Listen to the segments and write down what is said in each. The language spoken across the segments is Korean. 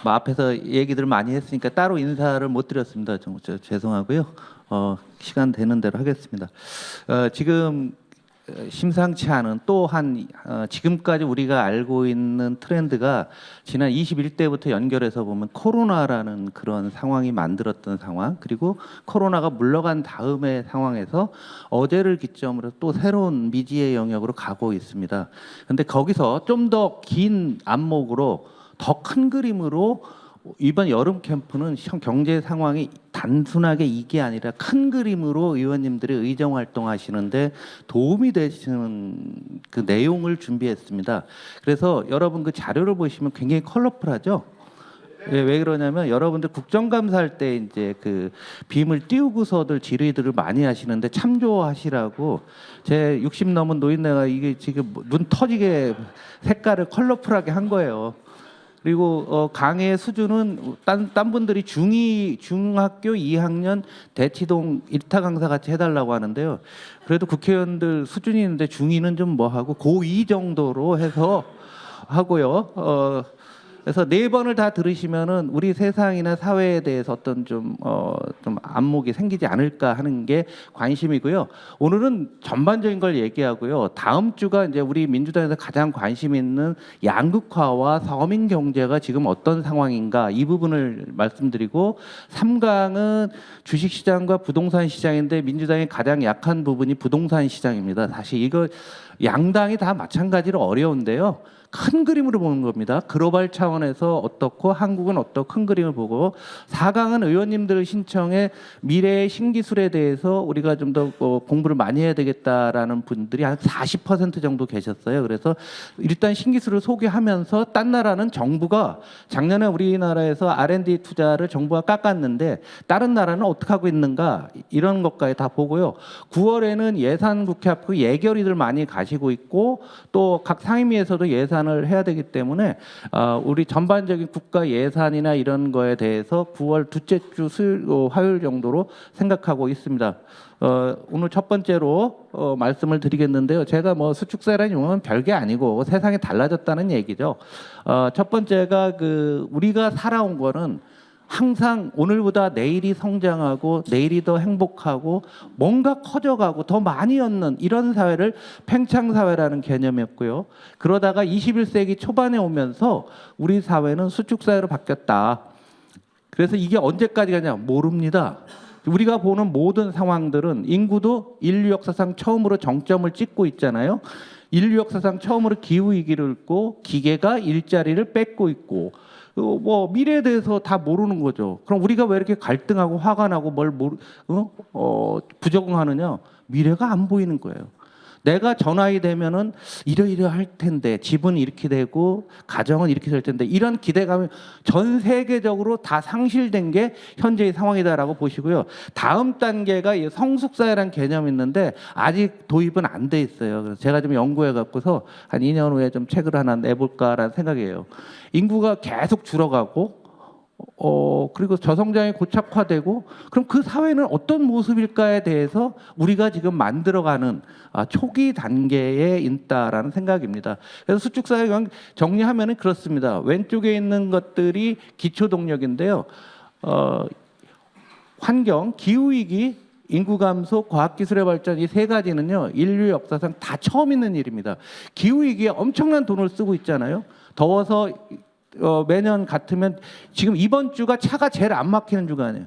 뭐 앞에서 얘기들 많이 했으니까 따로 인사를 못 드렸습니다. 죄송하고요. 시간 되는 대로 하겠습니다. 지금 심상치 않은 또한 지금까지 우리가 알고 있는 트렌드가 지난 21대부터 연결해서 보면 코로나라는 그런 상황이 만들었던 상황, 그리고 코로나가 물러간 다음의 상황에서 어제를 기점으로 또 새로운 미지의 영역으로 가고 있습니다. 그런데 거기서 좀 더 긴 안목으로 더 큰 그림으로 이번 여름 캠프는 경제 상황이 단순하게 이게 아니라 큰 그림으로 의원님들이 의정 활동하시는데 도움이 되시는 그 내용을 준비했습니다. 그래서 여러분 그 자료를 보시면 굉장히 컬러풀하죠. 왜 그러냐면 여러분들 국정감사할 때 이제 그 빔을 띄우고서들 질의들을 많이 하시는데 참조하시라고 제 60 넘은 노인네가 이게 지금 눈 터지게 색깔을 컬러풀하게 한 거예요. 그리고 강의 수준은 딴 분들이 중학교 2학년 대치동 1타 강사 같이 해달라고 하는데요. 그래도 국회의원들 수준이 있는데 중2는 좀 뭐하고 고2 정도로 해서 하고요. 그래서 4번을 다 들으시면은 우리 세상이나 사회에 대해서 어떤 좀 안목이 생기지 않을까 하는 게 관심이고요. 오늘은 전반적인 걸 얘기하고요. 다음 주가 이제 우리 민주당에서 가장 관심 있는 양극화와 서민 경제가 지금 어떤 상황인가 이 부분을 말씀드리고 3강은 주식 시장과 부동산 시장인데 민주당이 가장 약한 부분이 부동산 시장입니다. 사실 이거 양당이 다 마찬가지로 어려운데요. 큰 그림으로 보는 겁니다. 글로벌 차원에서 어떻고 한국은 어떻고 큰 그림을 보고 4강은 의원님들 신청에 미래의 신기술에 대해서 우리가 좀 더 공부를 많이 해야 되겠다라는 분들이 한 40% 정도 계셨어요. 그래서 일단 신기술을 소개하면서 딴 나라는 정부가 작년에 우리나라에서 R&D 투자를 정부가 깎았는데 다른 나라는 어떻게 하고 있는가 이런 것까지 다 보고요. 9월에는 예산 국회 앞으로 예결위들 많이 가시고 있고 또 각 상임위에서도 예산을 해야 되기 때문에 우리 전반적인 국가 예산이나 이런 거에 대해서 9월 둘째 주 화요일 정도로 생각하고 있습니다. 오늘 첫 번째로 말씀을 드리겠는데요. 제가 뭐 수축세라는 용어는 별게 아니고 세상이 달라졌다는 얘기죠. 첫 번째가 우리가 살아온 거는 항상 오늘보다 내일이 성장하고 내일이 더 행복하고 뭔가 커져가고 더 많이 얻는 이런 사회를 팽창사회라는 개념이었고요. 그러다가 21세기 초반에 오면서 우리 사회는 수축사회로 바뀌었다. 그래서 이게 언제까지 가냐 모릅니다. 우리가 보는 모든 상황들은 인구도 인류 역사상 처음으로 정점을 찍고 있잖아요. 인류 역사상 처음으로 기후위기를 읽고 기계가 일자리를 뺏고 있고 뭐 미래에 대해서 다 모르는 거죠. 그럼 우리가 왜 이렇게 갈등하고 화가 나고 부적응하느냐? 미래가 안 보이는 거예요. 내가 저 나이 되면은 이러이러할 텐데 집은 이렇게 되고 가정은 이렇게 될 텐데 이런 기대감이 전 세계적으로 다 상실된 게 현재의 상황이다라고 보시고요. 다음 단계가 성숙사회라는 개념이 있는데 아직 도입은 안 돼 있어요. 그래서 제가 좀 연구해 갖고서 한 2년 후에 좀 책을 하나 내볼까라는 생각이에요. 인구가 계속 줄어가고 그리고 저성장이 고착화되고 그럼 그 사회는 어떤 모습일까에 대해서 우리가 지금 만들어가는 초기 단계에 있다라는 생각입니다. 그래서 수축사회 정리하면 그렇습니다. 왼쪽에 있는 것들이 기초동력인데요. 환경, 기후위기, 인구 감소, 과학기술의 발전 이 세 가지는요. 인류 역사상 다 처음 있는 일입니다. 기후위기에 엄청난 돈을 쓰고 있잖아요. 더워서 매년 같으면 지금 이번 주가 차가 제일 안 막히는 주간이에요.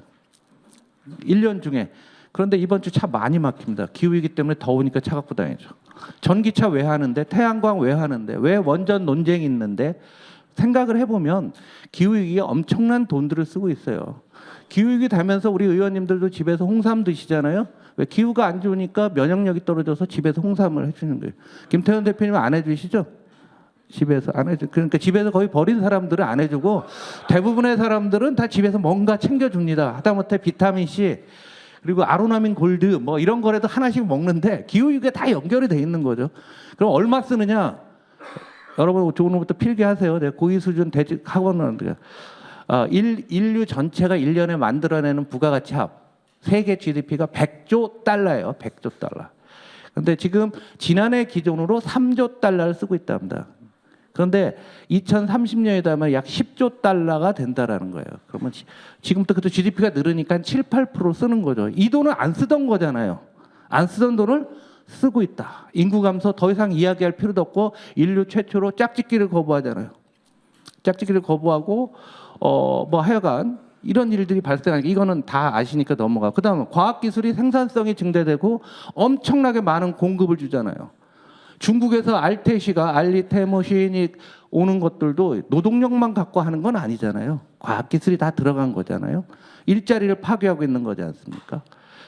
1년 중에. 그런데 이번 주 차 많이 막힙니다. 기후위기 때문에 더우니까 차 갖고 다니죠. 전기차 왜 하는데? 태양광 왜 하는데? 왜 원전 논쟁이 있는데? 생각을 해보면 기후위기에 엄청난 돈들을 쓰고 있어요. 기후위기 되면서 우리 의원님들도 집에서 홍삼 드시잖아요. 왜 기후가 안 좋으니까 면역력이 떨어져서 집에서 홍삼을 해주는 거예요. 김태현 대표님은 안 해주시죠? 집에서 안 해줘. 그러니까 집에서 거의 버린 사람들은 안 해주고 대부분의 사람들은 다 집에서 뭔가 챙겨줍니다. 하다못해 비타민 C 그리고 아로나민 골드 뭐 이런 거라도 하나씩 먹는데 기후위기가 다 연결이 돼 있는 거죠. 그럼 얼마 쓰느냐? 여러분 오늘부터 필기하세요. 내가 고위 수준 대직 학원은 인류 전체가 1년에 만들어내는 부가가치 합 세계 GDP가 100조 달러예요. 100조 달러. 근데 지금 지난해 기준으로 3조 달러를 쓰고 있답니다. 그런데 2030년에 되면 약 10조 달러가 된다라는 거예요. 그러면 지금부터 그래도 GDP가 늘으니까 7, 8% 쓰는 거죠. 이 돈을 안 쓰던 거잖아요. 안 쓰던 돈을 쓰고 있다. 인구 감소 더 이상 이야기할 필요도 없고 인류 최초로 짝짓기를 거부하잖아요. 짝짓기를 거부하고 뭐 하여간 이런 일들이 발생하니까 이거는 다 아시니까 넘어가. 그다음 과학기술이 생산성이 증대되고 엄청나게 많은 공급을 주잖아요. 중국에서 알테시가 알리테머신이 오는 것들도 노동력만 갖고 하는 건 아니잖아요. 과학기술이 다 들어간 거잖아요. 일자리를 파괴하고 있는 거지 않습니까?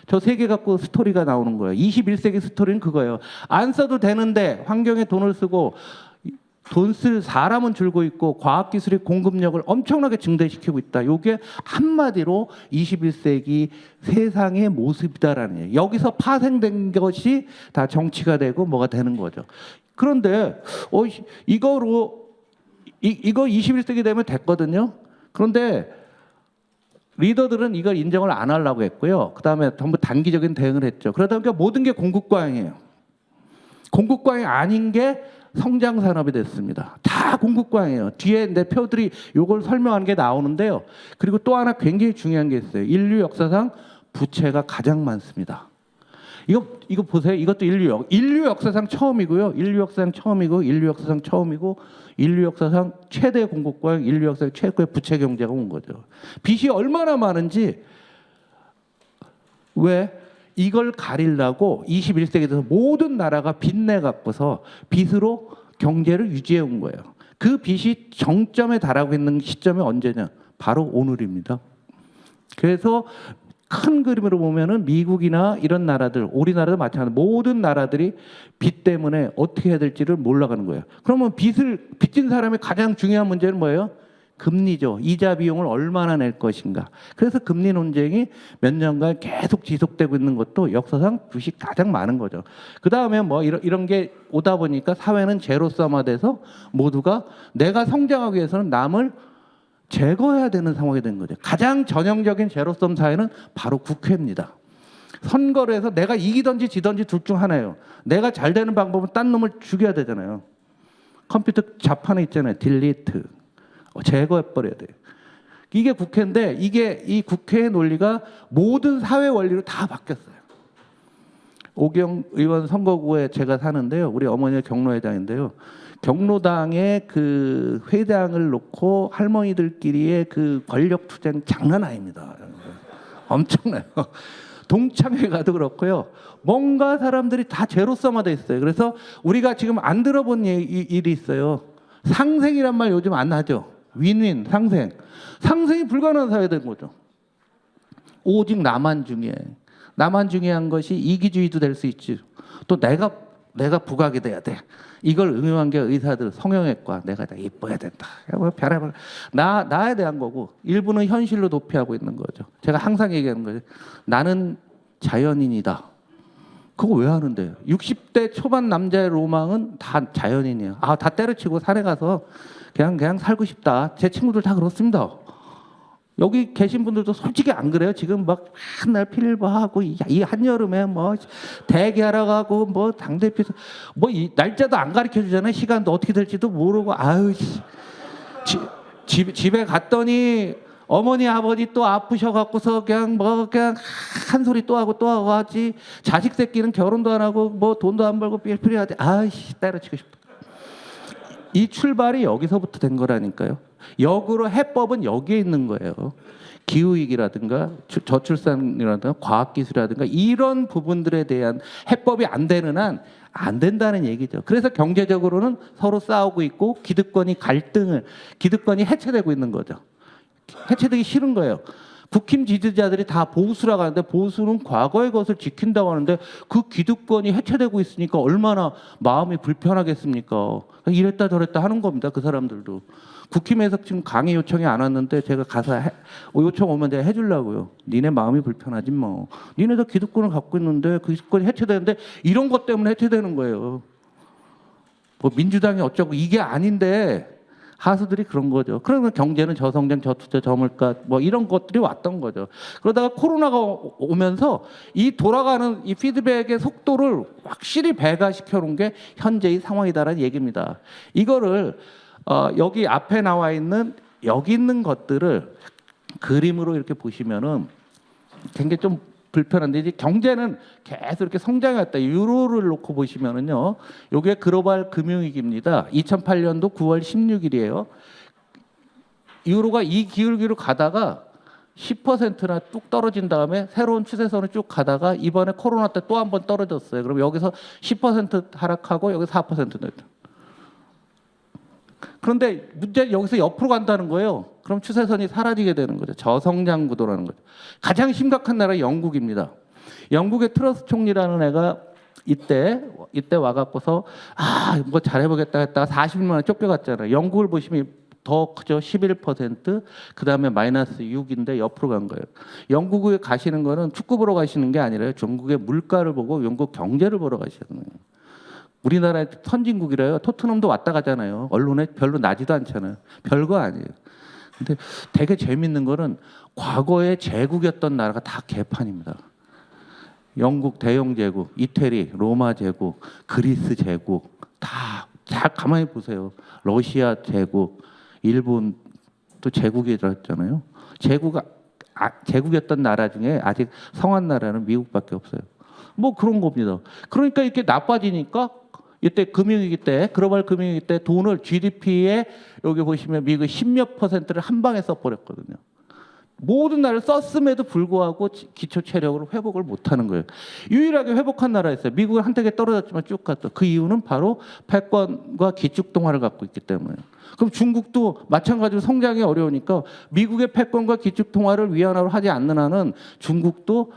저 세 개 갖고 스토리가 나오는 거예요. 21세기 스토리는 그거예요. 안 써도 되는데 환경에 돈을 쓰고 돈 쓸 사람은 줄고 있고 과학기술의 공급력을 엄청나게 증대시키고 있다. 이게 한마디로 21세기 세상의 모습이다라는 얘기예요. 여기서 파생된 것이 다 정치가 되고 뭐가 되는 거죠. 그런데 이거 21세기 되면 됐거든요. 그런데 리더들은 이걸 인정을 안 하려고 했고요. 그다음에 전부 단기적인 대응을 했죠. 그러다 보니까 모든 게 공급과잉이에요. 공급과잉 아닌 게 성장 산업이 됐습니다. 다 공급과잉이에요. 뒤에 내 표들이 이걸 설명하는 게 나오는데요. 그리고 또 하나 굉장히 중요한 게 있어요. 인류 역사상 부채가 가장 많습니다. 이거 보세요. 이것도 인류 역사상 처음이고요. 인류 역사상 처음이고 인류 역사상 처음이고 인류 역사상 최대 공급과잉, 인류 역사상 최고의 부채 경제가 온 거죠. 빚이 얼마나 많은지 왜 이걸 가리려고 21세기에 돼서 모든 나라가 빚내 갖고서 빚으로 경제를 유지해 온 거예요. 그 빚이 정점에 달하고 있는 시점이 언제냐? 바로 오늘입니다. 그래서 큰 그림으로 보면은 미국이나 이런 나라들, 우리나라도 마찬가지로 모든 나라들이 빚 때문에 어떻게 해야 될지를 몰라가는 거예요. 그러면 빚진 사람의 가장 중요한 문제는 뭐예요? 금리죠. 이자 비용을 얼마나 낼 것인가. 그래서 금리 논쟁이 몇 년간 계속 지속되고 있는 것도 역사상 빚이 가장 많은 거죠. 그 다음에 뭐 이런 게 오다 보니까 사회는 제로섬화돼서 모두가 내가 성장하기 위해서는 남을 제거해야 되는 상황이 된 거죠. 가장 전형적인 제로섬 사회는 바로 국회입니다. 선거를 해서 내가 이기든지 지든지 둘 중 하나예요. 내가 잘 되는 방법은 딴 놈을 죽여야 되잖아요. 컴퓨터 자판에 있잖아요. 딜리트. 제거해버려야 돼요. 이게 국회인데 이 국회의 논리가 모든 사회 원리로 다 바뀌었어요. 오경 의원 선거구에 제가 사는데요. 우리 어머니가 경로회장인데요. 경로당의 그 회장을 놓고 할머니들끼리의 그 권력 투쟁 장난 아닙니다. 엄청나요. 동창회 가도 그렇고요. 뭔가 사람들이 다 제로섬화돼 있어요. 그래서 우리가 지금 안 들어본 일이 있어요. 상생이란 말 요즘 안 하죠. 윈윈, 상생. 상생이 불가능한 사회가 된 거죠. 오직 나만 중요해. 나만 중요한 것이 이기주의도 될 수 있지. 또 내가 부각이 돼야 돼. 이걸 응용한 게 의사들, 성형외과, 내가 다 이뻐야 된다. 별의별 나에 대한 거고 일부는 현실로 도피하고 있는 거죠. 제가 항상 얘기하는 거죠. 나는 자연인이다. 그거 왜 하는데요? 60대 초반 남자의 로망은 다 자연인이에요. 다 때려치고 산에 가서 그냥 살고 싶다. 제 친구들 다 그렇습니다. 여기 계신 분들도 솔직히 안 그래요? 지금 막 맨날 필버하고 이 한여름에 뭐 대기하러 가고 뭐 당대표 뭐 이 날짜도 안 가르쳐 주잖아요. 시간도 어떻게 될지도 모르고 집에 갔더니 어머니 아버지 또 아프셔갖고서 그냥 한 소리 또 하고 하지. 자식 새끼는 결혼도 안 하고 뭐 돈도 안 벌고 삘삘이 하지. 때려치고 싶다. 이 출발이 여기서부터 된 거라니까요. 역으로 해법은 여기에 있는 거예요. 기후위기라든가 저출산이라든가 과학기술이라든가 이런 부분들에 대한 해법이 안 되는 한 안 된다는 얘기죠. 그래서 경제적으로는 서로 싸우고 있고 기득권이 해체되고 있는 거죠. 해체되기 싫은 거예요. 국힘 지지자들이 다 보수라고 하는데 보수는 과거의 것을 지킨다고 하는데 그 기득권이 해체되고 있으니까 얼마나 마음이 불편하겠습니까? 이랬다 저랬다 하는 겁니다. 그 사람들도. 국힘에서 지금 강의 요청이 안 왔는데 제가 가서 요청 오면 제가 해주려고요. 니네 마음이 불편하지 뭐. 니네도 기득권을 갖고 있는데 그 기득권이 해체되는데 이런 것 때문에 해체되는 거예요. 뭐 민주당이 어쩌고 이게 아닌데 하수들이 그런 거죠. 그러면 경제는 저성장, 저투자, 저물가 뭐 이런 것들이 왔던 거죠. 그러다가 코로나가 오면서 이 돌아가는 이 피드백의 속도를 확실히 배가시켜 놓은 게 현재의 상황이다라는 얘기입니다. 이거를 여기 앞에 나와 있는 여기 있는 것들을 그림으로 이렇게 보시면은 굉장히 좀 불편한데 이제 경제는 계속 이렇게 성장했다. 유로를 놓고 보시면은요, 이게 글로벌 금융위기입니다. 2008년도 9월 16일이에요. 유로가 이 기울기로 가다가 10%나 뚝 떨어진 다음에 새로운 추세선을 쭉 가다가 이번에 코로나 때 또 한 번 떨어졌어요. 그럼 여기서 10% 하락하고 여기 4% 됐다. 그런데 문제는 여기서 옆으로 간다는 거예요. 그럼 추세선이 사라지게 되는 거죠. 저성장 구도라는 거죠. 가장 심각한 나라 영국입니다. 영국의 트러스 총리라는 애가 이때 와갖고서 뭐 잘해보겠다 했다가 40년 만에 쫓겨갔잖아요. 영국을 보시면 더 크죠. 11%, 그 다음에 마이너스 6인데 옆으로 간 거예요. 영국에 가시는 거는 축구 보러 가시는 게 아니라요. 중국의 물가를 보고 영국 경제를 보러 가시는 거예요. 우리나라 선진국이라요. 토트넘도 왔다 가잖아요. 언론에 별로 나지도 않잖아요. 별거 아니에요. 근데 되게 재밌는 거는 과거에 제국이었던 나라가 다 개판입니다. 영국 대영 제국, 이태리, 로마 제국, 그리스 제국 다 가만히 보세요. 러시아 제국, 일본 또 제국이었잖아요. 제국이었던 나라 중에 아직 성한 나라는 미국밖에 없어요. 뭐 그런 겁니다. 그러니까 이렇게 나빠지니까 이때 금융위기 때, 글로벌 금융위기 때 돈을 GDP에 여기 보시면 미국 10몇 %를 한 방에 써버렸거든요. 모든 나라를 썼음에도 불구하고 기초 체력으로 회복을 못하는 거예요. 유일하게 회복한 나라였어요. 미국은 한때 떨어졌지만 쭉 갔다. 그 이유는 바로 패권과 기축통화를 갖고 있기 때문에. 그럼 중국도 마찬가지로 성장이 어려우니까 미국의 패권과 기축통화를 위안화로 하지 않는 한은 중국도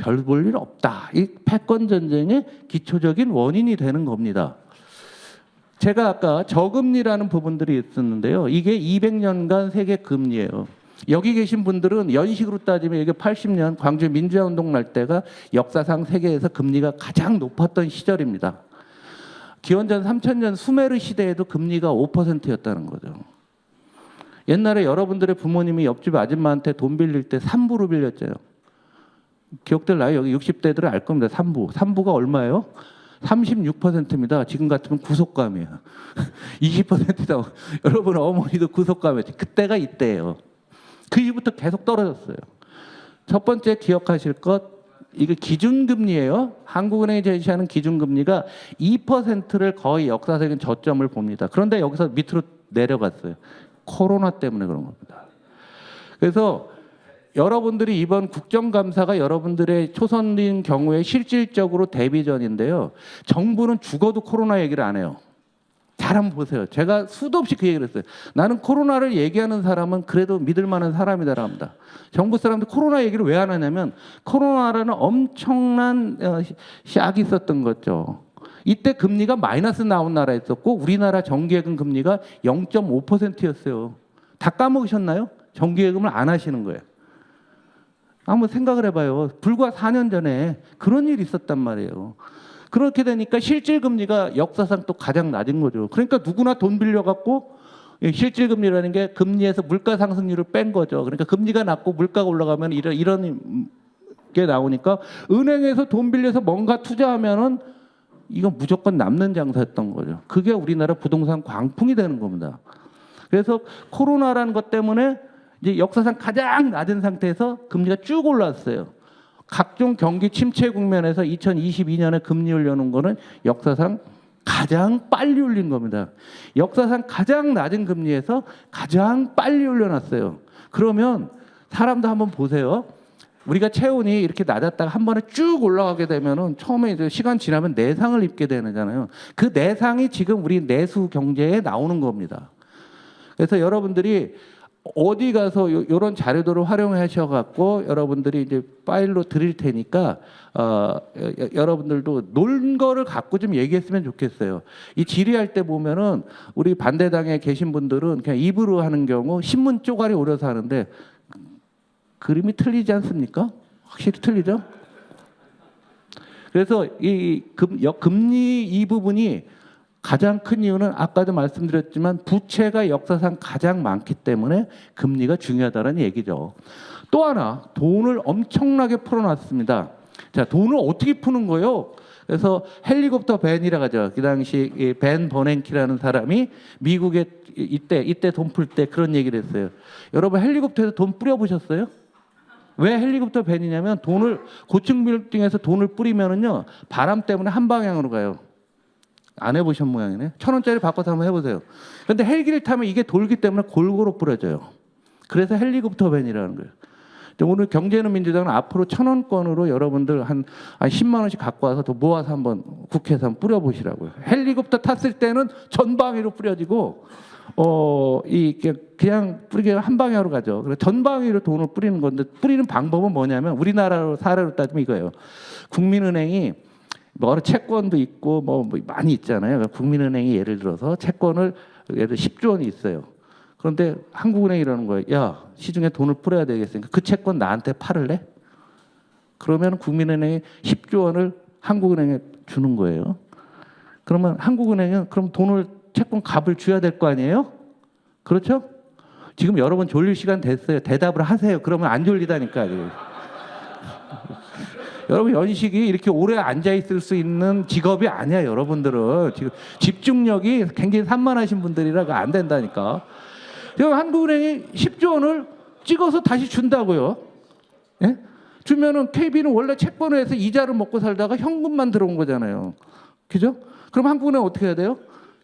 별 볼 일 없다. 이 패권 전쟁의 기초적인 원인이 되는 겁니다. 제가 아까 저금리라는 부분들이 있었는데요. 이게 200년간 세계 금리예요. 여기 계신 분들은 연식으로 따지면 이게 80년 광주 민주화운동 날 때가 역사상 세계에서 금리가 가장 높았던 시절입니다. 기원전 3000년 수메르 시대에도 금리가 5%였다는 거죠. 옛날에 여러분들의 부모님이 옆집 아줌마한테 돈 빌릴 때 3부로 빌렸잖아요. 기억들 나요? 여기 60대들은 알 겁니다. 3부. 3부가 얼마예요? 36%입니다. 지금 같으면 구속감이에요. 20%다. 여러분 어머니도 구속감이에요. 그때가 이때예요. 그 이후부터 계속 떨어졌어요. 첫 번째 기억하실 것, 이게 기준금리예요. 한국은행이 제시하는 기준금리가 2%를 거의 역사적인 저점을 봅니다. 그런데 여기서 밑으로 내려갔어요. 코로나 때문에 그런 겁니다. 그래서 여러분들이 이번 국정감사가 여러분들의 초선인 경우에 실질적으로 대비전인데요. 정부는 죽어도 코로나 얘기를 안 해요. 잘 한번 보세요. 제가 수도 없이 그 얘기를 했어요. 나는 코로나를 얘기하는 사람은 그래도 믿을 만한 사람이다라고 합니다. 정부 사람들 코로나 얘기를 왜 안 하냐면 코로나라는 엄청난 샥이 있었던 거죠. 이때 금리가 마이너스 나온 나라 있었고 우리나라 정기예금 금리가 0.5%였어요. 다 까먹으셨나요? 정기예금을 안 하시는 거예요. 한번 생각을 해봐요. 불과 4년 전에 그런 일이 있었단 말이에요. 그렇게 되니까 실질금리가 역사상 또 가장 낮은 거죠. 그러니까 누구나 돈 빌려갖고 실질금리라는 게 금리에서 물가 상승률을 뺀 거죠. 그러니까 금리가 낮고 물가가 올라가면 이런 게 나오니까 은행에서 돈 빌려서 뭔가 투자하면은 이건 무조건 남는 장사였던 거죠. 그게 우리나라 부동산 광풍이 되는 겁니다. 그래서 코로나라는 것 때문에 이제 역사상 가장 낮은 상태에서 금리가 쭉 올랐어요. 각종 경기 침체 국면에서 2022년에 금리 올려놓은 거는 역사상 가장 빨리 올린 겁니다. 역사상 가장 낮은 금리에서 가장 빨리 올려놨어요. 그러면 사람도 한번 보세요. 우리가 체온이 이렇게 낮았다가 한 번에 쭉 올라가게 되면은 처음에 이제 시간 지나면 내상을 입게 되잖아요. 그 내상이 지금 우리 내수 경제에 나오는 겁니다. 그래서 여러분들이 어디 가서 이런 자료들을 활용하셔갖고 여러분들이 이제 파일로 드릴 테니까 여러분들도 논 거를 갖고 좀 얘기했으면 좋겠어요. 이 질의할 때 보면은 우리 반대당에 계신 분들은 그냥 입으로 하는 경우 신문 쪼가리 오려서 하는데 그림이 틀리지 않습니까? 확실히 틀리죠? 그래서 이 금리 이 부분이 가장 큰 이유는 아까도 말씀드렸지만 부채가 역사상 가장 많기 때문에 금리가 중요하다는 얘기죠. 또 하나 돈을 엄청나게 풀어놨습니다. 자, 돈을 어떻게 푸는 거예요? 그래서 헬리콥터 벤이라고 하죠. 그 당시 이벤 버냉키라는 사람이 미국에 이때 돈 풀 때 그런 얘기를 했어요. 여러분 헬리콥터에서 돈 뿌려 보셨어요? 왜 헬리콥터 벤이냐면 돈을 고층 빌딩에서 돈을 뿌리면은요 바람 때문에 한 방향으로 가요. 안 해보신 모양이네. 1,000원짜리 바꿔서 한번 해보세요. 그런데 헬기를 타면 이게 돌기 때문에 골고루 뿌려져요. 그래서 헬리콥터 벤이라는 거예요. 오늘 경제는 민주당은 앞으로 1,000원권으로 여러분들 한 10만 원씩 갖고 와서 더 모아서 한번 국회에서 한번 뿌려보시라고요. 헬리콥터 탔을 때는 전방위로 뿌려지고 그냥 뿌리게 한 방향으로 가죠. 그래서 전방위로 돈을 뿌리는 건데 뿌리는 방법은 뭐냐면 우리나라 사례로 따지면 이거예요. 국민은행이 뭐 채권도 있고 뭐 많이 있잖아요. 국민은행이 예를 들어서 채권을 예를 들어 10조 원이 있어요. 그런데 한국은행이 이러는 거예요. 야, 시중에 돈을 뿌려야 되겠으니까 그 채권 나한테 팔을래? 그러면 국민은행이 10조 원을 한국은행에 주는 거예요. 그러면 한국은행은 그럼 돈을 채권 값을 줘야 될 거 아니에요? 그렇죠? 지금 여러분 졸릴 시간 됐어요. 대답을 하세요. 그러면 안 졸리다니까요. 여러분 연식이 이렇게 오래 앉아 있을 수 있는 직업이 아니야. 여러분들은 지금 집중력이 굉장히 산만하신 분들이라 안 된다니까. 그럼 한국은행이 10조 원을 찍어서 다시 준다고요. 예? 주면은 KB는 원래 채권을 해서 이자를 먹고 살다가 현금만 들어온 거잖아요. 그죠? 그럼 한국은행 어떻게 해야 돼요?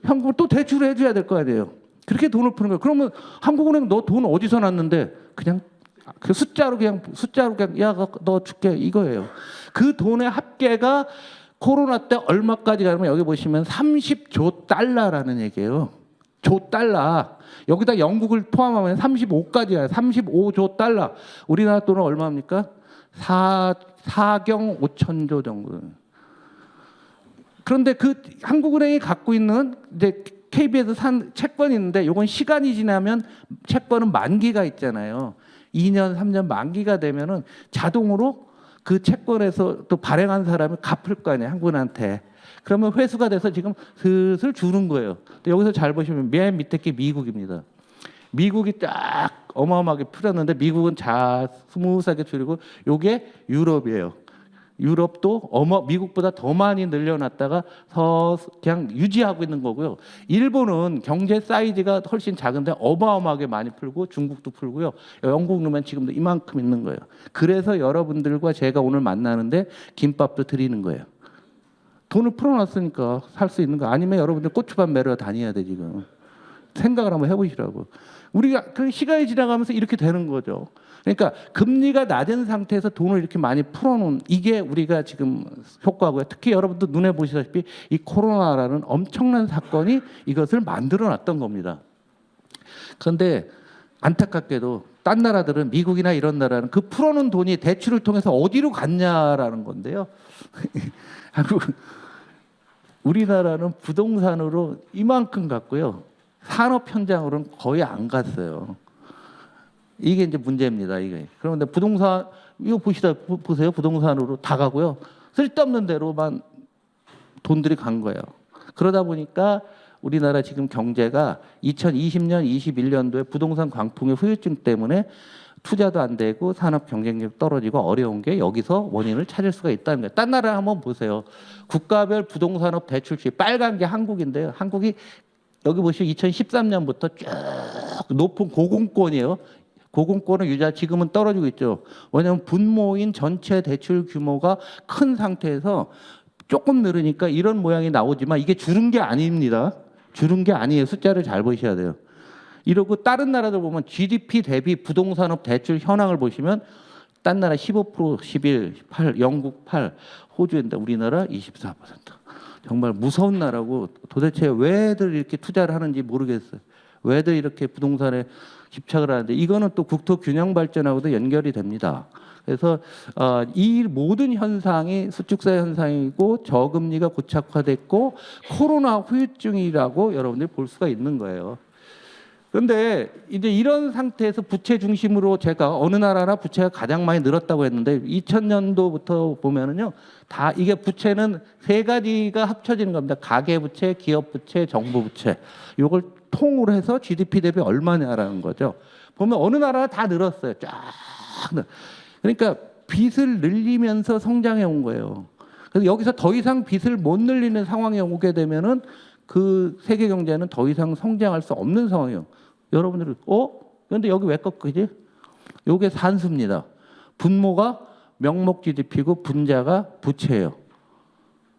현금을 또 대출을 해줘야 될 거 아니에요. 그렇게 돈을 푸는 거예요. 그러면 한국은행 너 돈 어디서 났는데 그냥 그 숫자로 그냥 야 너 줄게 이거예요. 그 돈의 합계가 코로나 때 얼마까지 가면 여기 보시면 30조 달러라는 얘기예요. 조 달러. 여기다 영국을 포함하면 35까지 가요. 35조 달러. 우리나라 돈은 얼마입니까? 4경 5천조 정도. 그런데 그 한국은행이 갖고 있는 이제 KB에서 산 채권이 있는데 이건 시간이 지나면 채권은 만기가 있잖아요. 2년, 3년 만기가 되면은 자동으로 그 채권에서 또 발행한 사람이 갚을 거 아니에요. 한국은행한테. 그러면 회수가 돼서 지금 슬슬 주는 거예요. 여기서 잘 보시면 맨 밑에 게 미국입니다. 미국이 딱 어마어마하게 풀었는데 미국은 스무스하게 줄이고 요게 유럽이에요. 유럽도 미국보다 더 많이 늘려놨다가 그냥 유지하고 있는 거고요. 일본은 경제 사이즈가 훨씬 작은데 어마어마하게 많이 풀고 중국도 풀고요. 영국 넣으면 지금도 이만큼 있는 거예요. 그래서 여러분들과 제가 오늘 만나는데 김밥도 드리는 거예요. 돈을 풀어놨으니까 살 수 있는 거 아니면 여러분들 고추밥 매러 다녀야 돼 지금. 생각을 한번 해보시라고. 우리가 그 시간이 지나가면서 이렇게 되는 거죠. 그러니까 금리가 낮은 상태에서 돈을 이렇게 많이 풀어놓은 이게 우리가 지금 효과고요. 특히 여러분도 눈에 보시다시피 이 코로나라는 엄청난 사건이 이것을 만들어놨던 겁니다. 그런데 안타깝게도 딴 나라들은 미국이나 이런 나라는 그 풀어놓은 돈이 대출을 통해서 어디로 갔냐라는 건데요. 우리나라는 부동산으로 이만큼 갔고요. 산업 현장으로는 거의 안 갔어요. 이게 이제 문제입니다. 이게. 그런데 부동산 이거 보세요. 부동산으로 다 가고요. 쓸데없는 데로만 돈들이 간 거예요. 그러다 보니까 우리나라 지금 경제가 2020년, 21년도에 부동산 광풍의 후유증 때문에 투자도 안 되고 산업 경쟁력 떨어지고 어려운 게 여기서 원인을 찾을 수가 있다는 거예요. 딴 나라 한번 보세요. 국가별 부동산업 대출치 빨간 게 한국인데요. 한국이 여기 보시면 2013년부터 쭉 높은 고금권이에요. 고금권은 유지하 지금은 떨어지고 있죠. 왜냐하면 분모인 전체 대출 규모가 큰 상태에서 조금 늘으니까 이런 모양이 나오지만 이게 줄은 게 아닙니다. 줄은 게 아니에요. 숫자를 잘 보셔야 돼요. 이러고 다른 나라들 보면 GDP 대비 부동산업 대출 현황을 보시면 딴 나라 15%, 11, 8, 영국 8, 호주인데 우리나라 24%. 정말 무서운 나라고 도대체 왜들 이렇게 투자를 하는지 모르겠어요. 왜들 이렇게 부동산에 집착을 하는데 이거는 또 국토 균형 발전하고도 연결이 됩니다. 그래서 이 모든 현상이 수축사 현상이고 저금리가 고착화됐고 코로나 후유증이라고 여러분들이 볼 수가 있는 거예요. 그런데 이제 이런 상태에서 부채 중심으로 제가 어느 나라나 부채가 가장 많이 늘었다고 했는데 2000년도부터 보면은요 다 이게 부채는 세 가지가 합쳐지는 겁니다. 가계 부채, 기업 부채, 정부 부채. 이걸 통으로 해서 GDP 대비 얼마냐라는 거죠. 보면 어느 나라나 다 늘었어요. 쫙. 그러니까 빚을 늘리면서 성장해 온 거예요. 그래서 여기서 더 이상 빚을 못 늘리는 상황에 오게 되면은 그 세계 경제는 더 이상 성장할 수 없는 상황이에요. 여러분들은 그런데 여기 왜 꺾이지? 요게 산수입니다. 분모가 명목 GDP고 분자가 부채예요.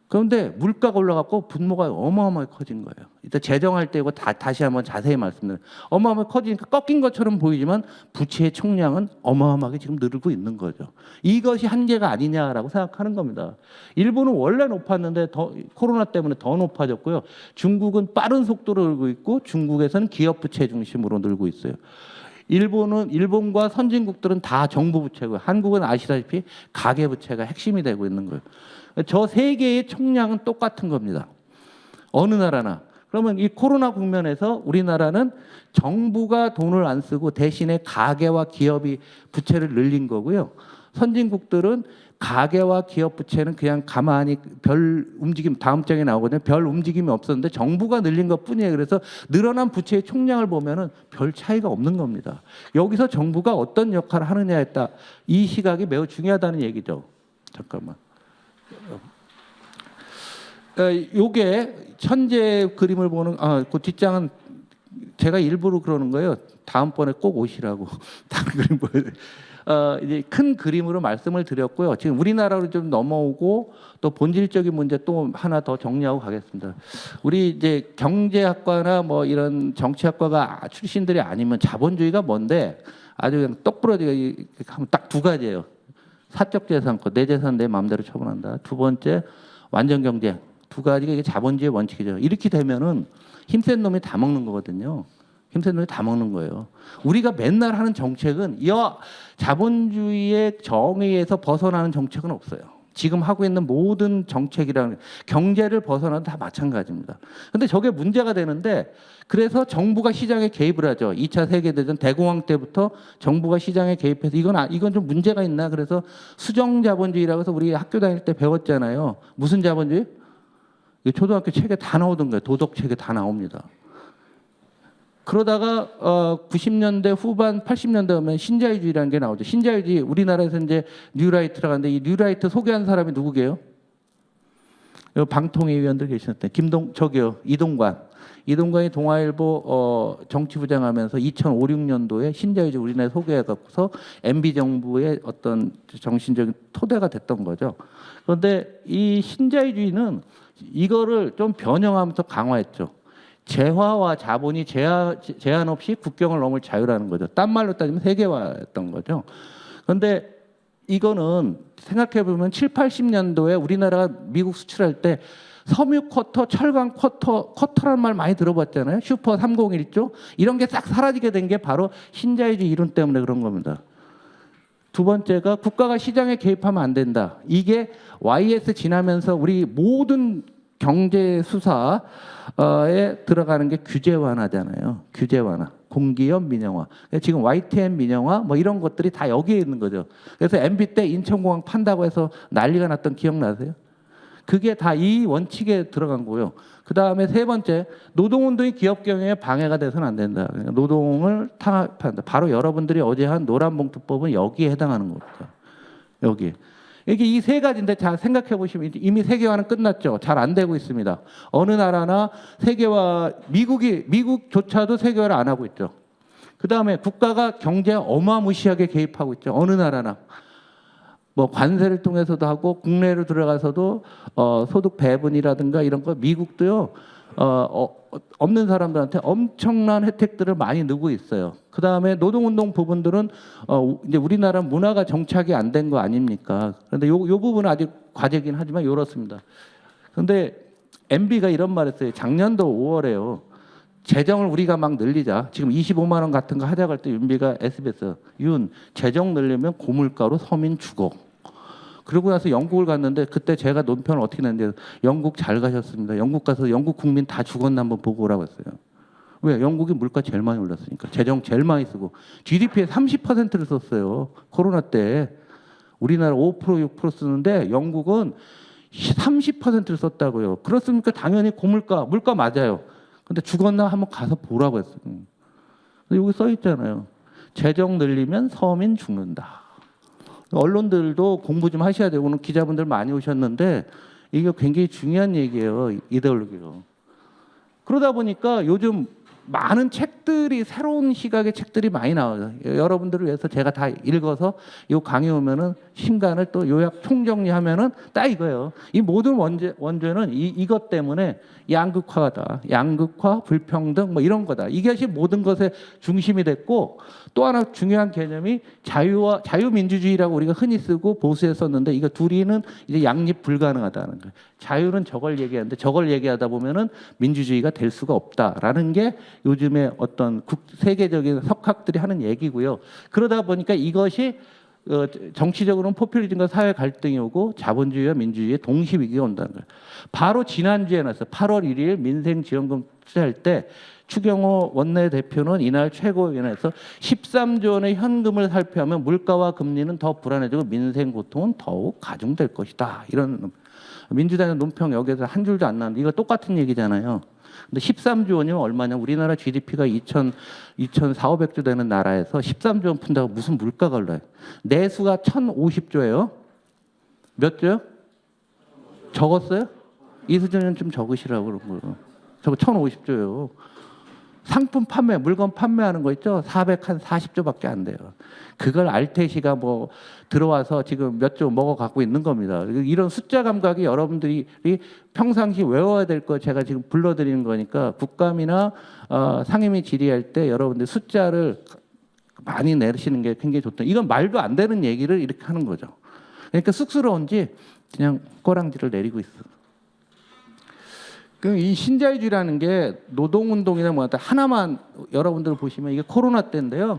그런데 물가가 올라갔고 분모가 어마어마하게 커진 거예요. 이따 재정할 때 이거 다시 한번 자세히 말씀드려요. 어마어마하게 커지니까 꺾인 것처럼 보이지만 부채의 총량은 어마어마하게 지금 늘고 있는 거죠. 이것이 한계가 아니냐라고 생각하는 겁니다. 일본은 원래 높았는데 코로나 때문에 더 높아졌고요. 중국은 빠른 속도로 늘고 있고 중국에서는 기업 부채 중심으로 늘고 있어요. 일본과 선진국들은 다 정부 부채고요. 한국은 아시다시피 가계 부채가 핵심이 되고 있는 거예요. 저 세 개의 총량은 똑같은 겁니다. 어느 나라나. 그러면 이 코로나 국면에서 우리나라는 정부가 돈을 안 쓰고 대신에 가계와 기업이 부채를 늘린 거고요. 선진국들은 가계와 기업 부채는 그냥 가만히 별 움직임, 다음 장에 나오거든요. 별 움직임이 없었는데 정부가 늘린 것 뿐이에요. 그래서 늘어난 부채의 총량을 보면은 별 차이가 없는 겁니다. 여기서 정부가 어떤 역할을 하느냐에 따라 이 시각이 매우 중요하다는 얘기죠. 잠깐만. 요게 천재 그림을 보는 그 뒷장은 제가 일부러 그러는 거예요. 다음번에 꼭 오시라고 다른 그림 보여요. 이제 큰 그림으로 말씀을 드렸고요. 지금 우리나라로 좀 넘어오고 또 본질적인 문제 또 하나 더 정리하고 가겠습니다. 우리 이제 경제학과나 뭐 이런 정치학과가 출신들이 아니면 자본주의가 뭔데 아주 그냥 똑부러지게 하면 딱 두 가지예요. 사적 재산권, 내 재산 내 마음대로 처분한다. 두 번째 완전 경쟁. 두 가지가 이게 자본주의 원칙이죠. 이렇게 되면은 힘센 놈이 다 먹는 거거든요. 힘센 놈이 다 먹는 거예요. 우리가 맨날 하는 정책은 이 자본주의의 정의에서 벗어나는 정책은 없어요. 지금 하고 있는 모든 정책이라는 경제를 벗어나도 다 마찬가지입니다. 근데 저게 문제가 되는데 그래서 정부가 시장에 개입을 하죠. 2차 세계대전 대공황 때부터 정부가 시장에 개입해서 이건 좀 문제가 있나? 그래서 수정 자본주의라고 해서 우리 학교 다닐 때 배웠잖아요. 무슨 자본주의? 초등학교 책에 다 나오던 거예요. 도덕 책에 다 나옵니다. 그러다가 90년대 후반 80년대 오면 신자유주의라는 게 나오죠. 신자유주의 우리나라에서 이제 뉴라이트라고 하는데 이 뉴라이트 소개한 사람이 누구게요? 방통위 위원들 계셨대. 이동관이 동아일보 정치부장 하면서 2005, 6년도에 신자유주의 우리나라에 소개해갖고서 MB 정부의 어떤 정신적인 토대가 됐던 거죠. 그런데 이 신자유주의는 이거를 좀 변형하면서 강화했죠. 재화와 자본이 제한 없이 국경을 넘을 자유라는 거죠. 딴 말로 따지면 세계화였던 거죠. 그런데 이거는 생각해 보면 7, 80년도에 우리나라가 미국 수출할 때 섬유 쿼터, 철강 쿼터라는 말 많이 들어봤잖아요. 슈퍼 301조 이런 게 싹 사라지게 된 게 바로 신자유주의 이론 때문에 그런 겁니다. 두 번째가 국가가 시장에 개입하면 안 된다. 이게 YS 지나면서 우리 모든 경제 수사에 들어가는 게 규제 완화잖아요. 규제 완화, 공기업 민영화. 지금 YTN 민영화 뭐 이런 것들이 다 여기에 있는 거죠. 그래서 MB 때 인천공항 판다고 해서 난리가 났던 기억나세요? 그게 다 이 원칙에 들어간 거고요. 그 다음에 세 번째, 노동운동이 기업 경영에 방해가 돼서는 안 된다. 노동을 탄압한다. 바로 여러분들이 어제 한 노란봉투법은 여기에 해당하는 겁니다. 여기. 이게 이 세 가지인데 잘 생각해 보시면 이미 세계화는 끝났죠. 잘 안 되고 있습니다. 어느 나라나 세계화, 미국조차도 세계화를 안 하고 있죠. 그 다음에 국가가 경제에 어마무시하게 개입하고 있죠. 어느 나라나. 뭐 관세를 통해서도 하고 국내로 들어가서도 소득 배분이라든가 이런 거 미국도요. 없는 사람들한테 엄청난 혜택들을 많이 누고 있어요. 그 다음에 노동운동 부분들은 이제 우리나라 문화가 정착이 안 된 거 아닙니까? 그런데 요 부분은 아직 과제긴 하지만 이렇습니다. 그런데 MB가 이런 말했어요. 작년도 5월에요. 재정을 우리가 막 늘리자. 지금 25만 원 같은 거 하자고 할 때 윤비가 SBS 재정 늘리면 고물가로 서민 죽어. 그러고 나서 영국을 갔는데 그때 제가 논평을 어떻게 냈는데 영국 잘 가셨습니다. 영국 가서 영국 국민 다 죽었나 한번 보고 오라고 했어요. 왜? 영국이 물가 제일 많이 올랐으니까. 재정 제일 많이 쓰고 GDP의 30%를 썼어요. 코로나 때. 우리나라 5% 6% 쓰는데 영국은 30%를 썼다고요. 그렇습니까? 당연히 물가 맞아요. 근데 죽었나 한번 가서 보라고 했어요. 여기 써 있잖아요. 재정 늘리면 서민 죽는다. 언론들도 공부 좀 하셔야 되고 오늘 기자분들 많이 오셨는데 이게 굉장히 중요한 얘기예요. 이데올로기로. 그러다 보니까 요즘 많은 책들이 새로운 시각의 책들이 많이 나와요. 여러분들을 위해서 제가 다 읽어서 요 강의 오면은 심간을 또 요약 총정리하면은 딱 이거예요. 이 모든 원죄는 이것 때문에 양극화다. 양극화, 불평등 뭐 이런 거다. 이것이 모든 것의 중심이 됐고 또 하나 중요한 개념이 자유와 자유민주주의라고 우리가 흔히 쓰고 보수에 썼는데 이거 둘이는 이제 양립 불가능하다는 거예요. 자유는 저걸 얘기하는데 저걸 얘기하다 보면은 민주주의가 될 수가 없다라는 게 요즘에 어떤 세계적인 석학들이 하는 얘기고요. 그러다 보니까 이것이 정치적으로는 포퓰리즘과 사회 갈등이 오고 자본주의와 민주주의의 동시 위기가 온다는 거예요. 바로 지난주에 나서 8월 1일 민생지원금 투자할 때 추경호 원내대표는 이날 최고위원회에서 13조 원의 현금을 살펴하면 물가와 금리는 더 불안해지고 민생 고통은 더욱 가중될 것이다. 이런 민주당의 논평 여기에서 한 줄도 안 나왔는데 이거 똑같은 얘기잖아요. 근데 13조 원이면 얼마냐? 우리나라 GDP가 2,400조 되는 나라에서 13조 원 푼다고 무슨 물가가 올라요? 내수가 1,050조예요. 몇 조요? 적었어요? 이수정은 좀 적으시라고 그런 거예요. 저거 1,050조예요. 상품 판매, 물건 판매하는 거 있죠? 440조밖에 안 돼요. 그걸 알테시가 뭐 들어와서 지금 몇 조 먹어 갖고 있는 겁니다. 이런 숫자 감각이 여러분들이 평상시 외워야 될 거 제가 지금 불러드리는 거니까 국감이나 상임위 질의할 때 여러분들 숫자를 많이 내시는 게 굉장히 좋다. 이건 말도 안 되는 얘기를 이렇게 하는 거죠. 그러니까 쑥스러운지 그냥 꼬랑지를 내리고 있어. 이 신자유주의라는 게 노동운동이나 뭐 하나만 여러분들 보시면 이게 코로나 때인데요.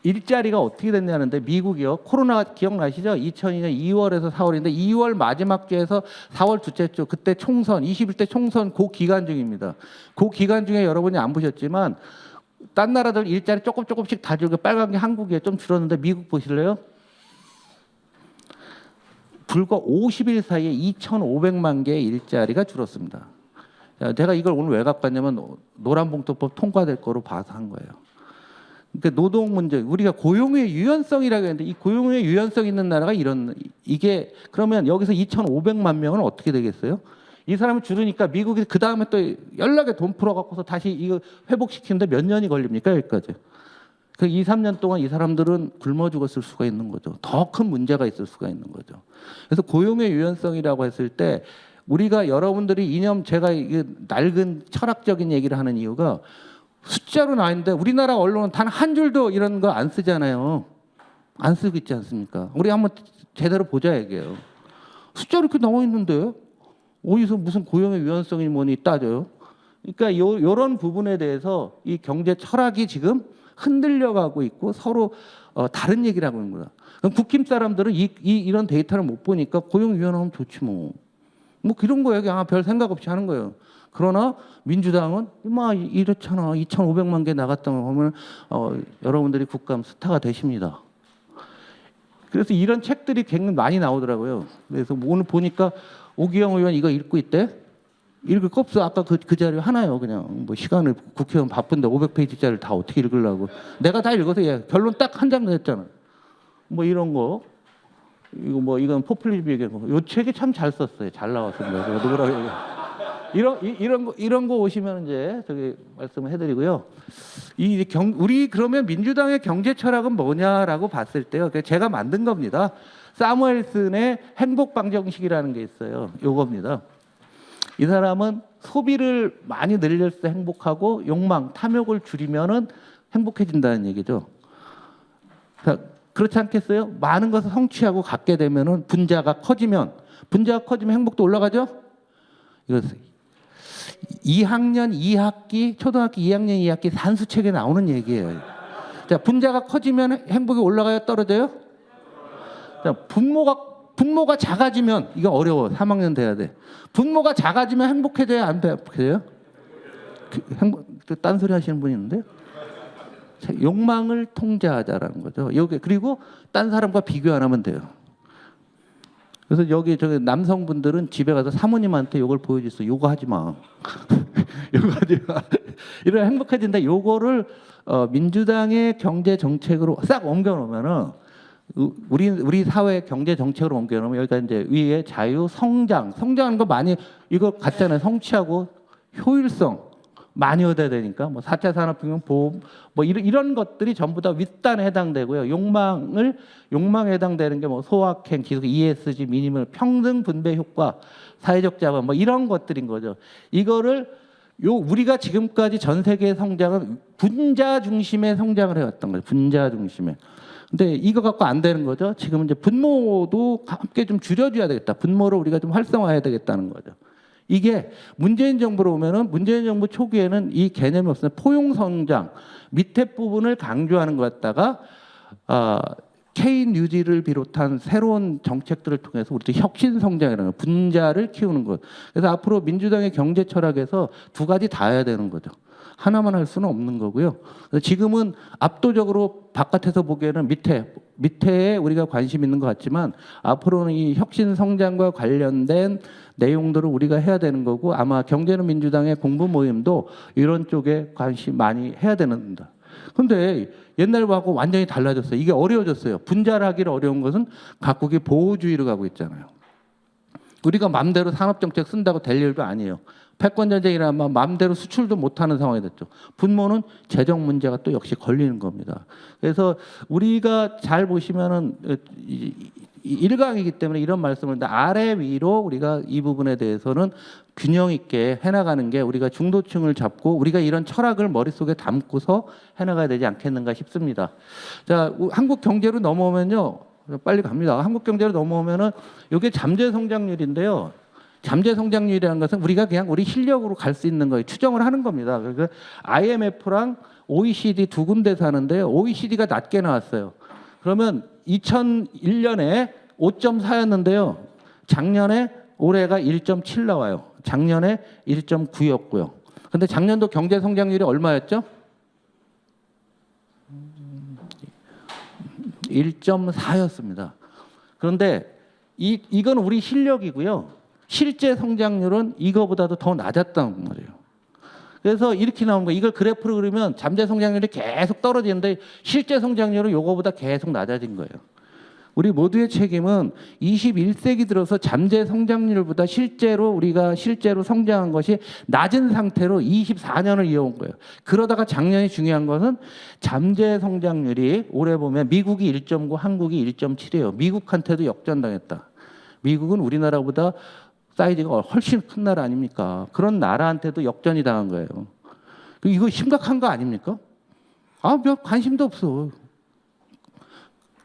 일자리가 어떻게 됐냐는데 미국이요. 코로나 기억나시죠? 2002년 2월에서 4월인데 2월 마지막 주에서 4월 둘째 주 그때 총선 21대 총선 그 기간 중입니다. 그 기간 중에 여러분이 안 보셨지만 딴 나라들 일자리 조금씩 다 줄고 빨간 게 한국에 좀 줄었는데 미국 보실래요? 불과 50일 사이에 2,500만 개의 일자리가 줄었습니다. 제가 이걸 오늘 왜 갖고 왔냐면 노란봉투법 통과될 거로 봐서 한 거예요. 그러니까 노동 문제, 우리가 고용의 유연성이라고 했는데 이 고용의 유연성 있는 나라가 이게 그러면 여기서 2,500만 명은 어떻게 되겠어요? 이 사람을 줄으니까 미국이 그 다음에 또 연락에 돈 풀어갖고서 다시 이거 회복시키는데 몇 년이 걸립니까 여기까지? 그 2, 3년 동안 이 사람들은 굶어 죽었을 수가 있는 거죠. 더 큰 문제가 있을 수가 있는 거죠. 그래서 고용의 유연성이라고 했을 때 우리가 여러분들이 이념 제가 이게 낡은 철학적인 얘기를 하는 이유가 숫자로 나와 있는데 우리나라 언론은 단 한 줄도 이런 거 안 쓰잖아요. 안 쓰고 있지 않습니까? 우리 한번 제대로 보자 얘기예요. 숫자 이렇게 나와 있는데 어디서 무슨 고용의 유연성이 뭐니 따져요. 그러니까 요런 부분에 대해서 이 경제 철학이 지금 흔들려가고 있고 서로 다른 얘기를 하고 있는 거야. 그럼 국힘 사람들은 이런 데이터를 못 보니까 고용 유연하면 좋지 뭐. 뭐 그런 거예요. 그냥 별 생각 없이 하는 거예요. 그러나 민주당은 이렇잖아. 2,500만 개 나갔다고 하면 여러분들이 국감 스타가 되십니다. 그래서 이런 책들이 굉장히 많이 나오더라고요. 그래서 오늘 보니까 오기영 의원 이거 읽고 있대. 읽을 거 없어. 아까 그 자료 하나요. 그냥 뭐 시간을 국회의원 바쁜데 500페이지짜리를 다 어떻게 읽으려고. 내가 다 읽어서 결론 딱 한 장 냈잖아. 뭐 이런 거. 이거 뭐 이건 포퓰리즘 얘기하고. 요 책이 참 잘 썼어요. 잘 나왔습니다. 누구라고 이런 거 오시면 이제 저기 말씀을 해드리고요. 우리 그러면 민주당의 경제 철학은 뭐냐라고 봤을 때요. 제가 만든 겁니다. 사무엘슨의 행복 방정식이라는 게 있어요. 요겁니다. 이 사람은 소비를 많이 늘릴 때 행복하고 욕망, 탐욕을 줄이면은 행복해진다는 얘기죠. 그렇지 않겠어요? 많은 것을 성취하고 갖게 되면은 분자가 커지면 행복도 올라가죠? 이거 2학년 2학기, 초등학교 2학년 2학기 산수책에 나오는 얘기예요. 자, 분자가 커지면 행복이 올라가요, 떨어져요? 자, 분모가 작아지면 이거 어려워. 3학년 돼야 돼. 분모가 작아지면 행복해져요, 안 행복해져요? 딴소리 하시는 분이 있는데 욕망을 통제하자라는 거죠. 그리고 딴 사람과 비교 안 하면 돼요. 그래서 여기 저기 남성분들은 집에 가서 사모님한테 요걸 보여줬어. 요거 하지 마. 요거 하지 마. 이런 행복해진다. 요거를 민주당의 경제 정책으로 싹 옮겨 놓으면은 우리 사회 경제 정책으로 옮겨놓으면 여기가 이제 위에 자유, 성장하는 거 많이 이거 같잖아요. 성취하고 효율성 많이 얻어야 되니까 뭐 4차 산업혁명 보험 뭐 이런 것들이 전부 다 윗단에 해당되고요. 욕망에 해당되는 게 뭐 소확행, 지속, ESG, 미니멀, 평등 분배 효과, 사회적 자본 뭐 이런 것들인 거죠. 이거를 우리가 지금까지 전 세계 성장은 분자 중심의 성장을 해왔던 거예요. 분자 중심의. 근데 이거 갖고 안 되는 거죠. 지금 이제 분모도 함께 좀 줄여줘야 되겠다. 분모를 우리가 좀 활성화해야 되겠다는 거죠. 이게 문재인 정부로 오면은 문재인 정부 초기에는 이 개념이 없어요. 포용 성장 밑에 부분을 강조하는 것 같다가 K 뉴딜을 비롯한 새로운 정책들을 통해서 우리 혁신 성장이라는 분자를 키우는 것. 그래서 앞으로 민주당의 경제 철학에서 두 가지 다 해야 되는 거죠. 하나만 할 수는 없는 거고요. 지금은 압도적으로 바깥에서 보기에는 밑에에 우리가 관심 있는 것 같지만 앞으로는 이 혁신 성장과 관련된 내용들을 우리가 해야 되는 거고 아마 경제는 민주당의 공부 모임도 이런 쪽에 관심 많이 해야 되는다. 근데 옛날하고 완전히 달라졌어요. 이게 어려워졌어요. 분자를 하기를 어려운 것은 각국이 보호주의로 가고 있잖아요. 우리가 마음대로 산업정책 쓴다고 될 일도 아니에요. 패권전쟁이라면 마음대로 수출도 못하는 상황이 됐죠. 분모는 재정 문제가 또 역시 걸리는 겁니다. 그래서 우리가 잘 보시면은 일강이기 때문에 이런 말씀을 하는데 아래 위로 우리가 이 부분에 대해서는 균형 있게 해나가는 게 우리가 중도층을 잡고 우리가 이런 철학을 머릿속에 담고서 해나가야 되지 않겠는가 싶습니다. 자, 한국 경제로 넘어오면요. 빨리 갑니다. 한국 경제로 넘어오면은 이게 잠재 성장률인데요. 잠재 성장률이라는 것은 우리가 그냥 우리 실력으로 갈 수 있는 거예요. 추정을 하는 겁니다. 그래서 IMF랑 OECD 두 군데서 하는데요. OECD가 낮게 나왔어요. 그러면 2001년에 5.4였는데요. 작년에 올해가 1.7 나와요. 작년에 1.9였고요. 근데 작년도 경제 성장률이 얼마였죠? 1.4였습니다. 그런데 이건 우리 실력이고요. 실제 성장률은 이거보다도 더 낮았다는 거예요. 그래서 이렇게 나오는 거예요. 이걸 그래프로 그리면 잠재 성장률이 계속 떨어지는데 실제 성장률은 이거보다 계속 낮아진 거예요. 우리 모두의 책임은 21세기 들어서 잠재 성장률보다 우리가 실제로 성장한 것이 낮은 상태로 24년을 이어온 거예요. 그러다가 작년이 중요한 것은 잠재 성장률이 올해 보면 미국이 1.9, 한국이 1.7이에요. 미국한테도 역전당했다. 미국은 우리나라보다 사이즈가 훨씬 큰 나라 아닙니까? 그런 나라한테도 역전이 당한 거예요. 이거 심각한 거 아닙니까? 별 관심도 없어.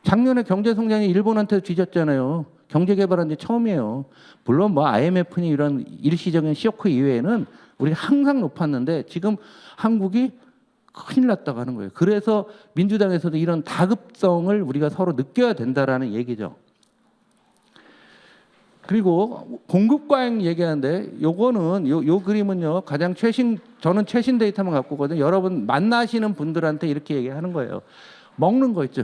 작년에 경제 성장이 일본한테 뒤졌잖아요. 경제 개발한 게 처음이에요. 물론 뭐 IMF니 이런 일시적인 쇼크 이외에는 우리가 항상 높았는데 지금 한국이 큰일 났다고 하는 거예요. 그래서 민주당에서도 이런 다급성을 우리가 서로 느껴야 된다라는 얘기죠. 그리고 공급 과잉 얘기하는데 요거는 요 그림은요 가장 저는 최신 데이터만 갖고 오거든요. 여러분 만나시는 분들한테 이렇게 얘기하는 거예요. 먹는 거 있죠.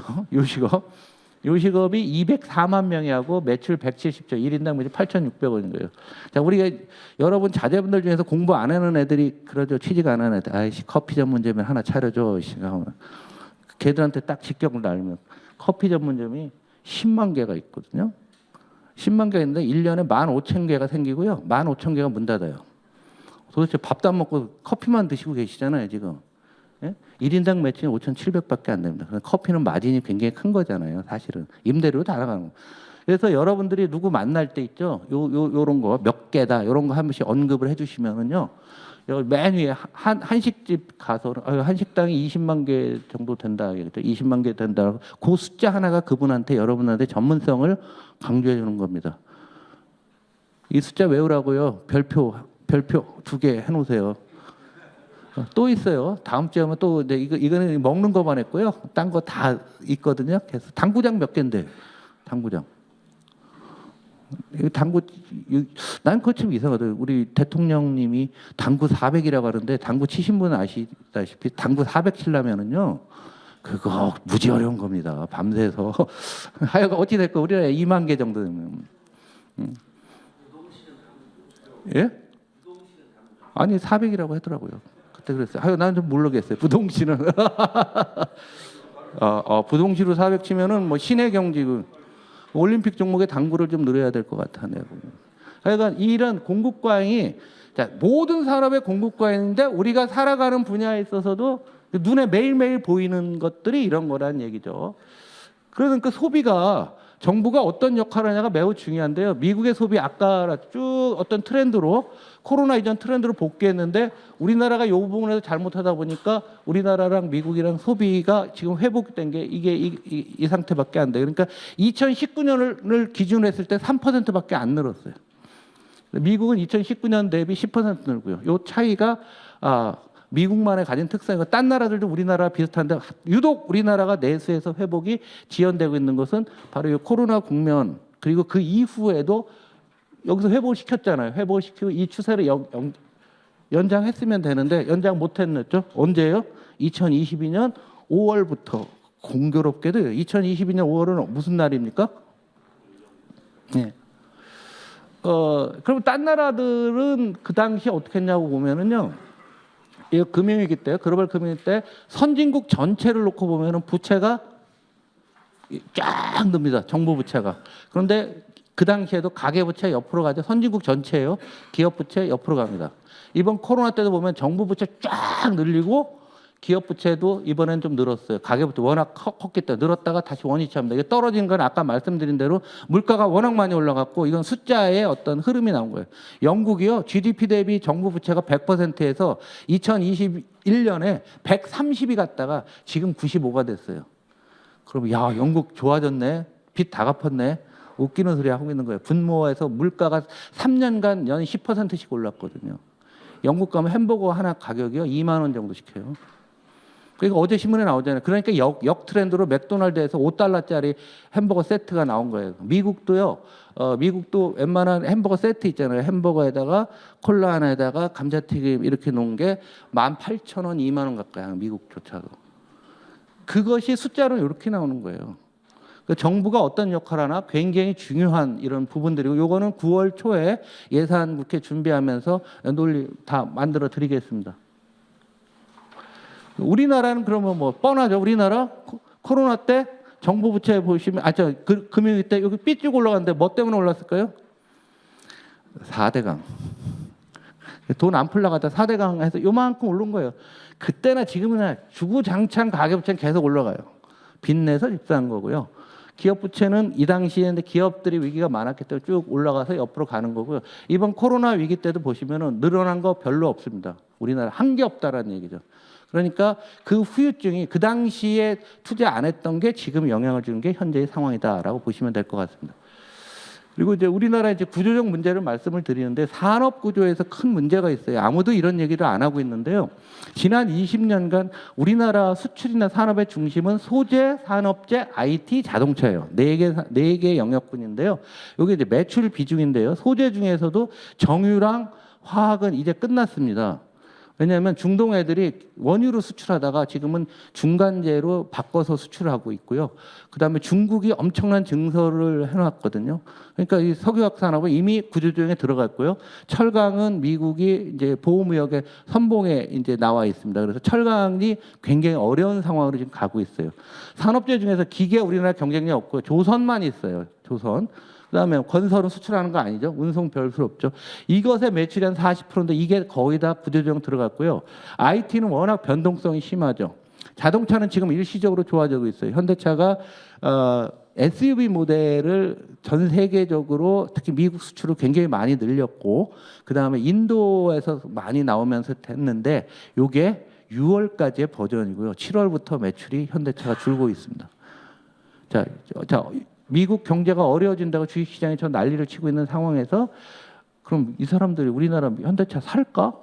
요식업이 204만 명이 하고 매출 170조, 1인당 매출 8,600원인 거예요. 자, 우리가 여러분 자제분들 중에서 공부 안 하는 애들이 그러죠. 취직 안 하는 애들. 아이씨 커피 전문점을 하나 차려줘. 걔들한테 딱 직격을 날리면 커피 전문점이 10만 개가 있거든요. 10만 개가 있는데 1년에 15,000개가 생기고요. 15,000개가 문 닫아요. 도대체 밥도 안 먹고 커피만 드시고 계시잖아요, 지금. 예? 1인당 매출이 5,700밖에 안 됩니다. 커피는 마진이 굉장히 큰 거잖아요, 사실은. 임대료 다 나가는 거. 그래서 여러분들이 누구 만날 때 있죠? 요런 거 몇 개다. 요런 거 한 번씩 언급을 해 주시면은요. 여기 맨 위에 한식집 가서 한식당이 20만 개 정도 된다. 20만 개 된다. 그 숫자 하나가 그분한테 여러분한테 전문성을 강조해 주는 겁니다. 이 숫자 외우라고요. 별표 2개 해놓으세요. 또 있어요. 다음 주에 하면 또 이거는 먹는 거만 했고요. 딴 거 다 있거든요. 그래서 당구장 몇 개인데 당구장. 난 그거 참 이상하더라고요. 우리 대통령님이 당구 400이라고 하는데 당구 치신 분은 아시다시피 당구 400 치려면은요. 그거 무지 어려운 겁니다. 밤새서. 하여간 어찌 될까 우리나라에 2만 개 정도 되면. 예? 아니 400이라고 하더라고요. 그때 그랬어요. 하여 나는 좀 모르겠어요. 부동씨는. 부동시로 400 치면은 뭐 신의 경지 올림픽 종목의 당구를 좀 늘어야 될 것 같아요. 그러니까 이런 공급 과잉이 자, 모든 산업의 공급 과잉인데 우리가 살아가는 분야에 있어서도 눈에 매일매일 보이는 것들이 이런 거란 얘기죠. 그러니까 소비가 정부가 어떤 역할을 하냐가 매우 중요한데요. 미국의 소비 아까 쭉 어떤 트렌드로 코로나 이전 트렌드로 복귀했는데 우리나라가 이 부분에서 잘못하다 보니까 우리나라랑 미국이랑 소비가 지금 회복된 게 이게 이 상태밖에 안 돼요. 그러니까 2019년을 기준으로 했을 때 3%밖에 안 늘었어요. 미국은 2019년 대비 10% 늘고요. 이 차이가 미국만의 가진 특성이고 딴 나라들도 우리나라 비슷한데 유독 우리나라가 내수에서 회복이 지연되고 있는 것은 바로 이 코로나 국면 그리고 그 이후에도 여기서 회복을 시켰잖아요. 회복을 시키고 이 추세를 연장했으면 되는데 연장 못했죠. 언제요? 2022년 5월부터 공교롭게도 2022년 5월은 무슨 날입니까? 네. 그럼 딴 나라들은 그 당시에 어떻게 했냐고 보면은요. 이 금융위기 때, 글로벌 금융위기 때 선진국 전체를 놓고 보면은 부채가 쫙 늡니다. 정부 부채가. 그런데 그 당시에도 가계 부채 옆으로 가죠. 선진국 전체예요. 기업 부채 옆으로 갑니다. 이번 코로나 때도 보면 정부 부채 쫙 늘리고 기업 부채도 이번엔 좀 늘었어요. 가계 부채 워낙 컸기 때문에 늘었다가 다시 원위치합니다. 이게 떨어진 건 아까 말씀드린 대로 물가가 워낙 많이 올라갔고 이건 숫자의 어떤 흐름이 나온 거예요. 영국이요. GDP 대비 정부 부채가 100%에서 2021년에 130이 갔다가 지금 95가 됐어요. 그럼 야, 영국 좋아졌네. 빚 다 갚았네. 웃기는 소리 하고 있는 거예요. 분모에서 물가가 3년간 연 10%씩 올랐거든요. 영국 가면 햄버거 하나 가격이요 2만 원 정도씩 해요. 그러니까 어제 신문에 나오잖아요. 그러니까 역 트렌드로 맥도날드에서 5달러짜리 햄버거 세트가 나온 거예요. 미국도요. 미국도 웬만한 햄버거 세트 있잖아요. 햄버거에다가 콜라 하나에다가 감자튀김 이렇게 놓은 게 18,000원, 2만 원 가까이 미국조차도. 그것이 숫자로 이렇게 나오는 거예요. 그 정부가 어떤 역할을 하나 굉장히 중요한 이런 부분들이고 요거는 9월 초에 예산 국회 준비하면서 논리 다 만들어 드리겠습니다. 우리나라는 그러면 뭐 뻔하죠. 우리나라 코로나 때 정부 부채 보시면 금융위 때 여기 삐쭉 올라갔는데 뭐 때문에 올랐을까요? 4대강. 돈 안 풀려가다 4대강 해서 요만큼 오른 거예요. 그때나 지금이나 주구장창 가계부채는 계속 올라가요. 빚내서 집사한 거고요. 기업 부채는 이 당시에 기업들이 위기가 많았기 때문에 쭉 올라가서 옆으로 가는 거고요. 이번 코로나 위기 때도 보시면은 늘어난 거 별로 없습니다. 우리나라 한 게 없다라는 얘기죠. 그러니까 그 후유증이 그 당시에 투자 안 했던 게 지금 영향을 주는 게 현재의 상황이다라고 보시면 될 것 같습니다. 그리고 이제 우리나라 이제 구조적 문제를 말씀을 드리는데 산업 구조에서 큰 문제가 있어요. 아무도 이런 얘기를 안 하고 있는데요. 지난 20년간 우리나라 수출이나 산업의 중심은 소재, 산업재, IT, 자동차예요. 네 개 영역군인데요. 여기 이제 매출 비중인데요. 소재 중에서도 정유랑 화학은 이제 끝났습니다. 왜냐하면 중동 애들이 원유로 수출하다가 지금은 중간재로 바꿔서 수출하고 있고요. 그다음에 중국이 엄청난 증설을 해놨거든요. 그러니까 이 석유화학 산업은 이미 구조조정에 들어갔고요. 철강은 미국이 이제 보호무역의 선봉에 이제 나와 있습니다. 그래서 철강이 굉장히 어려운 상황으로 지금 가고 있어요. 산업재 중에서 기계 우리나라 경쟁력 없고 조선만 있어요. 조선. 그다음에 건설은 수출하는 거 아니죠. 운송 별수 없죠. 이것의 매출이 한 40%인데 이게 거의 다 구조조정 들어갔고요. IT는 워낙 변동성이 심하죠. 자동차는 지금 일시적으로 좋아지고 있어요. 현대차가 SUV 모델을 전 세계적으로 특히 미국 수출을 굉장히 많이 늘렸고 그다음에 인도에서 많이 나오면서 했는데 이게 6월까지의 버전이고요. 7월부터 매출이 현대차가 줄고 있습니다. 자, 미국 경제가 어려워진다고 주식시장에 저 난리를 치고 있는 상황에서 그럼 이 사람들이 우리나라 현대차 살까?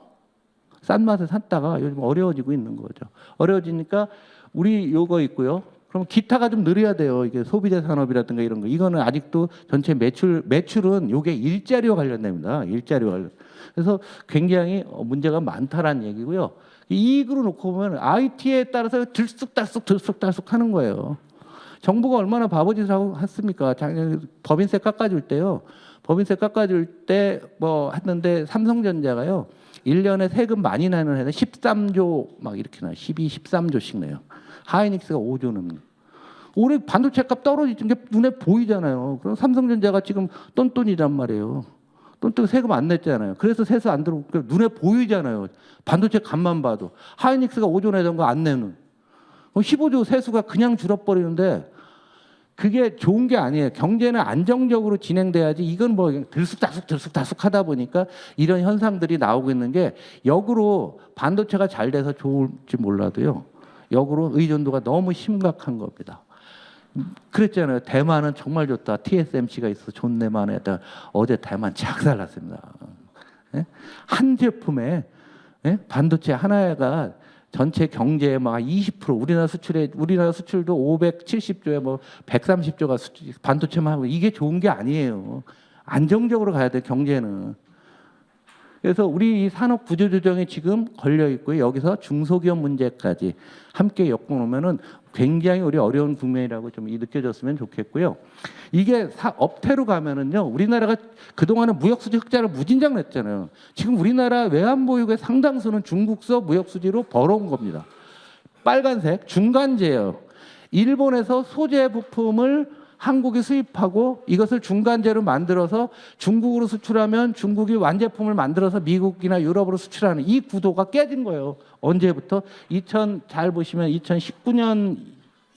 싼 맛에 샀다가 요즘 어려워지고 있는 거죠. 어려워지니까 우리 요거 있고요. 그럼 기타가 좀 늘어야 돼요. 이게 소비재 산업이라든가 이런 거. 이거는 아직도 전체 매출은 요게 일자리와 관련됩니다. 일자리와 관련. 그래서 굉장히 문제가 많다라는 얘기고요. 이익으로 놓고 보면 IT에 따라서 들쑥달쑥 하는 거예요. 정부가 얼마나 바보짓을 하고 했습니까? 작년에 법인세 깎아줄 때요. 법인세 깎아줄 때 뭐 했는데 삼성전자가요. 1년에 세금 많이 내는 해는 13조 막 이렇게 나요. 13조씩 내요. 하이닉스가 5조 냅니다. 올해 반도체 값 떨어지는 게 눈에 보이잖아요. 그럼 삼성전자가 지금 똔똔이란 말이에요. 똔똔 세금 안 냈잖아요. 그래서 세수 안 들어오고 눈에 보이잖아요. 반도체 값만 봐도. 하이닉스가 5조 내던 거 안 내는. 15조 세수가 그냥 줄어버리는데 그게 좋은 게 아니에요. 경제는 안정적으로 진행돼야지 이건 뭐 들쑥다쑥 하다 보니까 이런 현상들이 나오고 있는 게 역으로 반도체가 잘 돼서 좋을지 몰라도요. 역으로 의존도가 너무 심각한 겁니다. 그랬잖아요. 대만은 정말 좋다. TSMC가 있어 좋네만 했다. 어제 대만 작살났습니다. 예? 한 제품에 예? 반도체 하나가 전체 경제의 막 20% 우리나라 수출도 570조에 뭐 130조가 반도체만 하고 이게 좋은 게 아니에요. 안정적으로 가야 돼 경제는. 그래서 우리 이 산업 구조 조정에 지금 걸려 있고요. 여기서 중소기업 문제까지 함께 엮어놓으면은 굉장히 우리 어려운 국면이라고 좀 느껴졌으면 좋겠고요. 이게 업태로 가면은요. 우리나라가 그동안은 무역수지 흑자를 무진장 냈잖아요. 지금 우리나라 외환보유고의 상당수는 중국서 무역수지로 벌어온 겁니다. 빨간색 중간재예요. 일본에서 소재 부품을 한국이 수입하고 이것을 중간재로 만들어서 중국으로 수출하면 중국이 완제품을 만들어서 미국이나 유럽으로 수출하는 이 구도가 깨진 거예요. 언제부터? 잘 보시면 2019년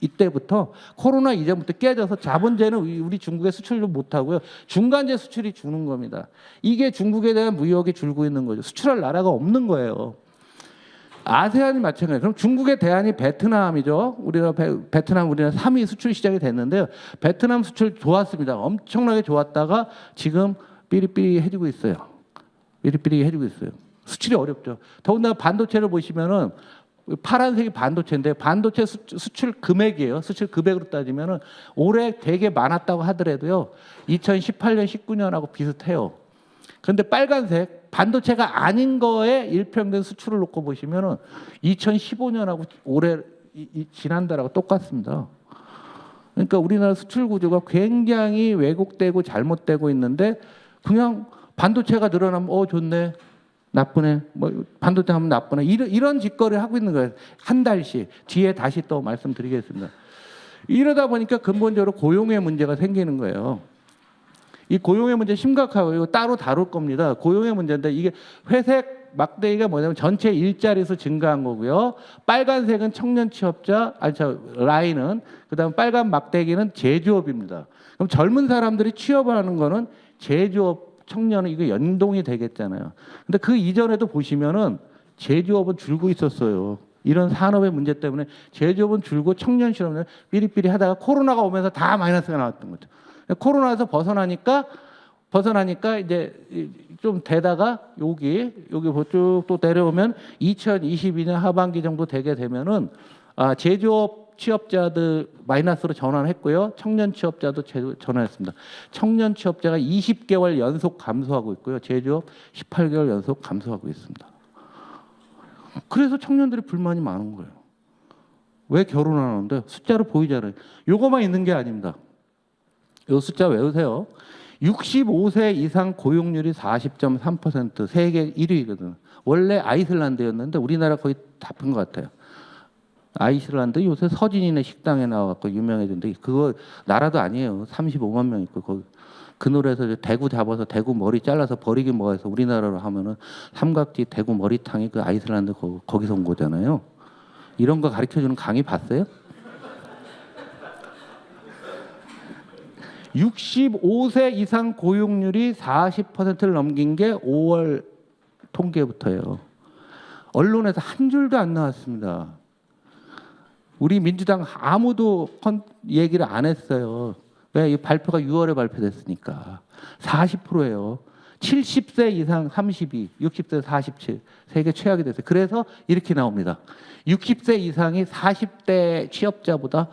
이때부터 코로나 이전부터 깨져서 자본재는 우리 중국에 수출도 못하고요. 중간재 수출이 주는 겁니다. 이게 중국에 대한 무역이 줄고 있는 거죠. 수출할 나라가 없는 거예요. 아세안이 마찬가지예요. 그럼 중국의 대안이 베트남이죠. 우리나라 3위 수출 시장이 됐는데요. 베트남 수출 좋았습니다. 엄청나게 좋았다가 지금 삐리삐리해지고 있어요. 삐리삐리해지고 있어요. 수출이 어렵죠. 더군다나 반도체를 보시면은 파란색이 반도체인데 반도체 수출 금액이에요. 수출 금액으로 따지면은 올해 되게 많았다고 하더라도요. 2018년, 19년하고 비슷해요. 그런데 빨간색 반도체가 아닌 거에 일평균 수출을 놓고 보시면은 2015년하고 올해 지난달하고 똑같습니다. 그러니까 우리나라 수출 구조가 굉장히 왜곡되고 잘못되고 있는데 그냥 반도체가 늘어나면 좋네, 나쁘네, 뭐 반도체 하면 나쁘네 이런 짓거리를 하고 있는 거예요. 한 달씩. 뒤에 다시 또 말씀드리겠습니다. 이러다 보니까 근본적으로 고용의 문제가 생기는 거예요. 이 고용의 문제 심각하고 이거 따로 다룰 겁니다. 고용의 문제인데 이게 회색 막대기가 뭐냐면 전체 일자리 수 증가한 거고요. 빨간색은 청년 취업자, 라인은 그다음 빨간 막대기는 제조업입니다. 그럼 젊은 사람들이 취업을 하는 거는 제조업 청년은 이거 연동이 되겠잖아요. 근데 그 이전에도 보시면은 제조업은 줄고 있었어요. 이런 산업의 문제 때문에 제조업은 줄고 청년 실업은 삐리삐리 하다가 코로나가 오면서 다 마이너스가 나왔던 거죠. 코로나에서 벗어나니까 이제 좀 되다가 여기 쭉 또 내려오면 2022년 하반기 정도 되게 되면은 제조업 취업자들 마이너스로 전환했고요. 청년 취업자도 전환했습니다. 청년 취업자가 20개월 연속 감소하고 있고요. 제조업 18개월 연속 감소하고 있습니다. 그래서 청년들이 불만이 많은 거예요. 왜 결혼 안 하는데? 숫자로 보이잖아요. 요거만 있는 게 아닙니다. 이 숫자 외우세요. 65세 이상 고용률이 40.3% 세계 1위거든. 원래 아이슬란드였는데 우리나라 거의 잡힌 것 같아요. 아이슬란드 요새 서진이네 식당에 나와갖고 유명해졌는데 그거 나라도 아니에요. 35만 명 있고 거기 그 노래에서 대구 잡아서 대구 머리 잘라서 버리기 뭐해서 우리나라로 하면은 삼각지 대구 머리탕이 그 아이슬란드 거기서 온 거잖아요. 이런 거 가르쳐주는 강의 봤어요? 65세 이상 고용률이 40%를 넘긴 게 5월 통계부터예요. 언론에서 한 줄도 안 나왔습니다. 우리 민주당 아무도 얘기를 안 했어요. 왜? 이 발표가 6월에 발표됐으니까. 40%예요. 70세 이상 32, 60세 47, 세계 최악이 됐어요. 그래서 이렇게 나옵니다. 60세 이상이 40대 취업자보다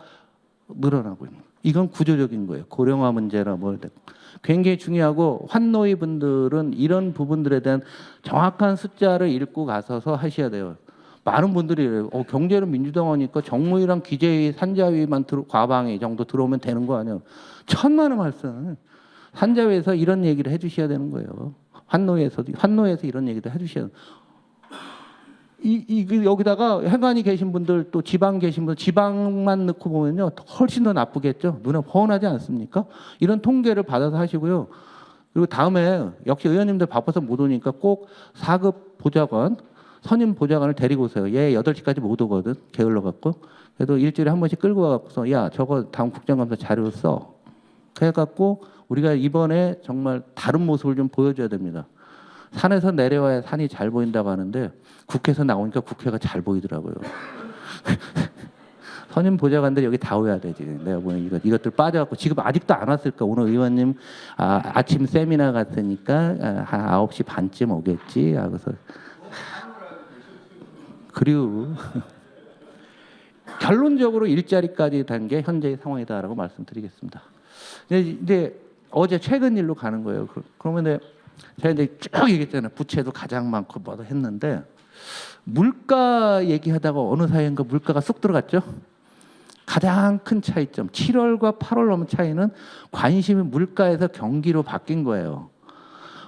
늘어나고 있는 거예요. 이건 구조적인 거예요. 고령화 문제나 뭐 굉장히 중요하고 환노위 분들은 이런 부분들에 대한 정확한 숫자를 읽고 가셔서 하셔야 돼요. 많은 분들이 경제는 민주당 하니까 정무위랑 기재위, 산자위만 과방위 정도 들어오면 되는 거 아니에요. 천만의 말씀. 산자위에서 이런 얘기를 해주셔야 되는 거예요. 환노위에서 이런 얘기도 해주셔야 돼요. 여기다가 행안위 계신 분들 또 지방 계신 분들 지방만 넣고 보면요 훨씬 더 나쁘겠죠. 눈에 훤하지 않습니까? 이런 통계를 받아서 하시고요. 그리고 다음에 역시 의원님들 바빠서 못 오니까 꼭 4급 보좌관 선임 보좌관을 데리고 오세요. 얘 8시까지 못 오거든. 게을러 갖고. 그래도 일주일에 한 번씩 끌고 와서 야 저거 다음 국정감사 자료 써. 그래갖고 우리가 이번에 정말 다른 모습을 좀 보여줘야 됩니다. 산에서 내려와야 산이 잘 보인다고 하는데 국회에서 나오니까 국회가 잘 보이더라고요. 선임 보좌관들 여기 다 오야 돼 지금. 내가 보니 이것들 빠져갖고 지금 아직도 안 왔을까. 오늘 의원님 아침 세미나 갔으니까 한 9시 반쯤 오겠지 하고서 그리고 결론적으로 일자리까지 단 게 현재의 상황이다라고 말씀드리겠습니다. 이제 어제 최근 일로 가는 거예요. 그러면 제가 이제 쭉 얘기했잖아요. 부채도 가장 많고 뭐도 했는데 물가 얘기하다가 어느 사이인가 물가가 쑥 들어갔죠. 가장 큰 차이점 7월과 8월 넘은 차이는 관심이 물가에서 경기로 바뀐 거예요.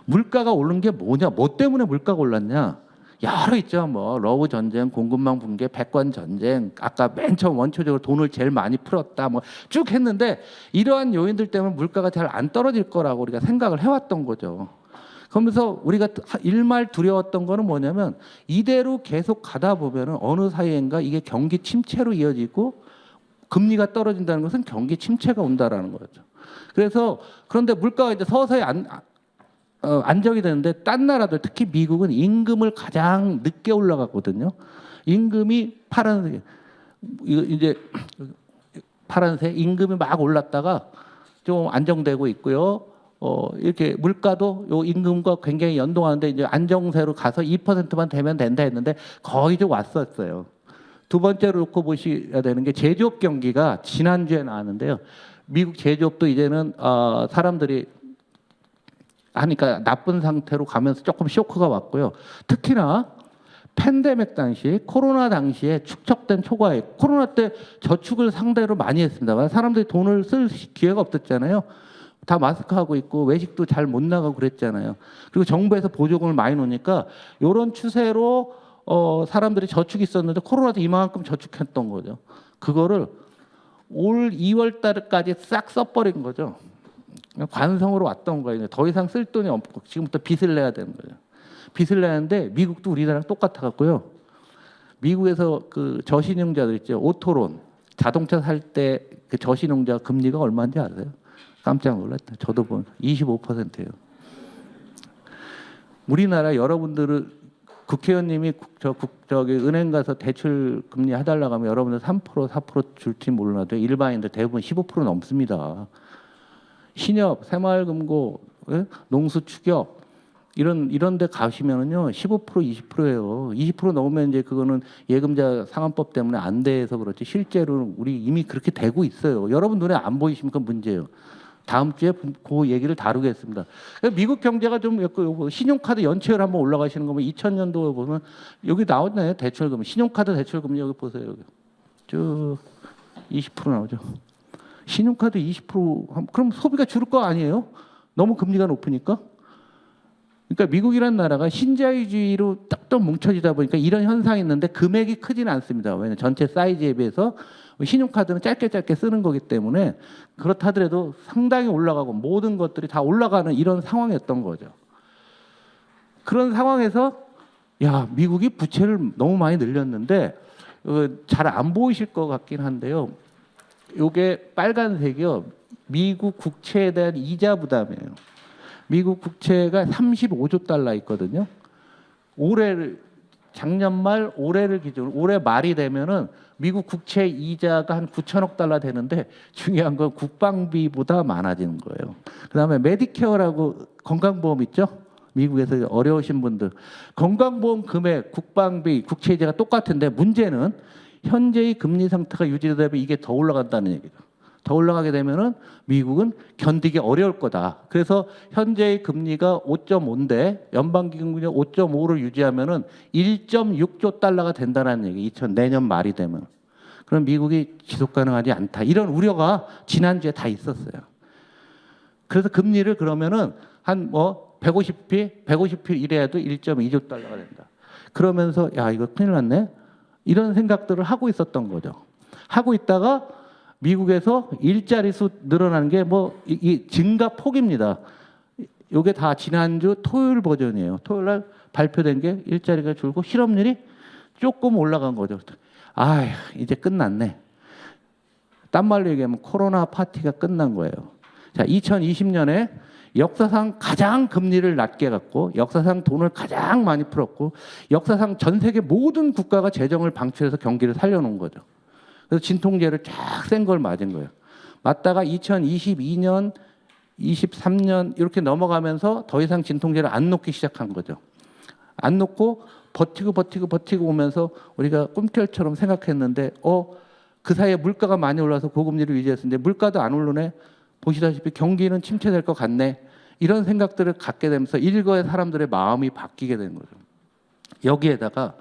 물가가 오른 게 뭐냐? 뭐 때문에 물가가 올랐냐? 여러 있죠. 뭐 러브 전쟁, 공급망 붕괴, 패권 전쟁, 아까 맨 처음 원초적으로 돈을 제일 많이 풀었다, 뭐 쭉 했는데 이러한 요인들 때문에 물가가 잘 안 떨어질 거라고 우리가 생각을 해왔던 거죠. 그러면서 우리가 일말 두려웠던 거는 뭐냐면 이대로 계속 가다 보면은 어느 사이인가 이게 경기 침체로 이어지고 금리가 떨어진다는 것은 경기 침체가 온다라는 거죠. 그래서 그런데 물가가 이제 서서히 안정이 되는데 딴 나라들 특히 미국은 임금을 가장 늦게 올라갔거든요. 임금이 파란색 임금이 막 올랐다가 좀 안정되고 있고요. 이렇게 물가도 요 임금과 굉장히 연동하는데 이제 안정세로 가서 2%만 되면 된다 했는데 거의 좀 왔었어요. 두 번째로 놓고 보셔야 되는 게 제조업 경기가 지난주에 나왔는데요. 미국 제조업도 이제는 사람들이 하니까 나쁜 상태로 가면서 조금 쇼크가 왔고요. 특히나 팬데믹 당시, 코로나 당시에 축적된 초과액, 코로나 때 저축을 상대로 많이 했습니다. 사람들이 돈을 쓸 기회가 없었잖아요. 다 마스크 하고 있고 외식도 잘 못 나가고 그랬잖아요. 그리고 정부에서 보조금을 많이 놓으니까 이런 추세로 사람들이 저축이 있었는데 코로나 때 이만큼 저축했던 거죠. 그거를 올 2월 달까지 싹 써버린 거죠. 관성으로 왔던 거예요. 더 이상 쓸 돈이 없고 지금부터 빚을 내야 되는 거예요. 빚을 내는데 미국도 우리나라랑 똑같아 갖고요. 미국에서 그 저신용자들 있죠. 오토론 자동차 살 때 그 저신용자 금리가 얼마인지 아세요? 깜짝 놀랐다. 저도 본 25%예요. 우리나라 여러분들은 국회의원님이 저기 은행 가서 대출 금리 해달라고 하면 여러분들 3% 4% 줄지 몰라도 일반인들 대부분 15% 넘습니다. 신협, 새마을금고, 농수축협 이런 데 가시면은요 15% 20%예요. 20% 넘으면 이제 그거는 예금자 상환법 때문에 안 돼서 그렇지 실제로는 우리 이미 그렇게 되고 있어요. 여러분 눈에 안 보이시면 그 문제예요. 다음 주에 그 얘기를 다루겠습니다. 미국 경제가 좀 신용카드 연체율 한번 올라가시는 거면 2000년도에 보면 여기 나왔나요? 대출금리. 신용카드 대출금리 여기 보세요. 여기. 쭉 20% 나오죠. 신용카드 20% 그럼 소비가 줄을 거 아니에요? 너무 금리가 높으니까. 그러니까 미국이라는 나라가 신자유주의로 딱딱 뭉쳐지다 보니까 이런 현상이 있는데 금액이 크지는 않습니다. 왜냐하면 전체 사이즈에 비해서 신용카드는 짧게 쓰는 거기 때문에 그렇다 하더라도 상당히 올라가고 모든 것들이 다 올라가는 이런 상황이었던 거죠. 그런 상황에서 야 미국이 부채를 너무 많이 늘렸는데 잘 안 보이실 것 같긴 한데요. 요게 빨간색이요. 미국 국채에 대한 이자 부담이에요. 미국 국채가 35조 달러 있거든요. 작년 말 올해를 기준으로 올해 말이 되면은 미국 국채 이자가 한 9천억 달러 되는데 중요한 건 국방비보다 많아지는 거예요. 그다음에 메디케어라고 건강보험 있죠? 미국에서 어려우신 분들 건강보험 금액, 국방비, 국채 이자가 똑같은데 문제는 현재의 금리 상태가 유지되면 이게 더 올라간다는 얘기죠. 더 올라가게 되면은 미국은 견디기 어려울 거다. 그래서 현재의 금리가 5.5인데 연방기금리가 5.5를 유지하면은 1.6조 달러가 된다는 얘기. 내년 말이 되면. 그럼 미국이 지속 가능하지 않다. 이런 우려가 지난주에 다 있었어요. 그래서 금리를 그러면은 한 150p 이래도 1.2조 달러가 된다. 그러면서 야 이거 큰일 났네 이런 생각들을 하고 있었던 거죠. 하고 있다가 미국에서 일자리 수 늘어나는 게 뭐 이 증가 폭입니다. 이게 다 지난주 토요일 버전이에요. 토요일 날 발표된 게 일자리가 줄고 실업률이 조금 올라간 거죠. 아, 이제 끝났네. 딴 말로 얘기하면 코로나 파티가 끝난 거예요. 자, 2020년에 역사상 가장 금리를 낮게 갔고 역사상 돈을 가장 많이 풀었고 역사상 전 세계 모든 국가가 재정을 방출해서 경기를 살려놓은 거죠. 그래서 진통제를 쫙 센 걸 맞은 거예요. 맞다가 2022년, 23년 이렇게 넘어가면서 더 이상 진통제를 안 놓기 시작한 거죠. 안 놓고 버티고 오면서 우리가 꿈결처럼 생각했는데 그 사이에 물가가 많이 올라서 고금리를 유지했었는데 물가도 안 오르네. 보시다시피 경기는 침체될 것 같네. 이런 생각들을 갖게 되면서 일거의 사람들의 마음이 바뀌게 되는 거죠. 여기에다가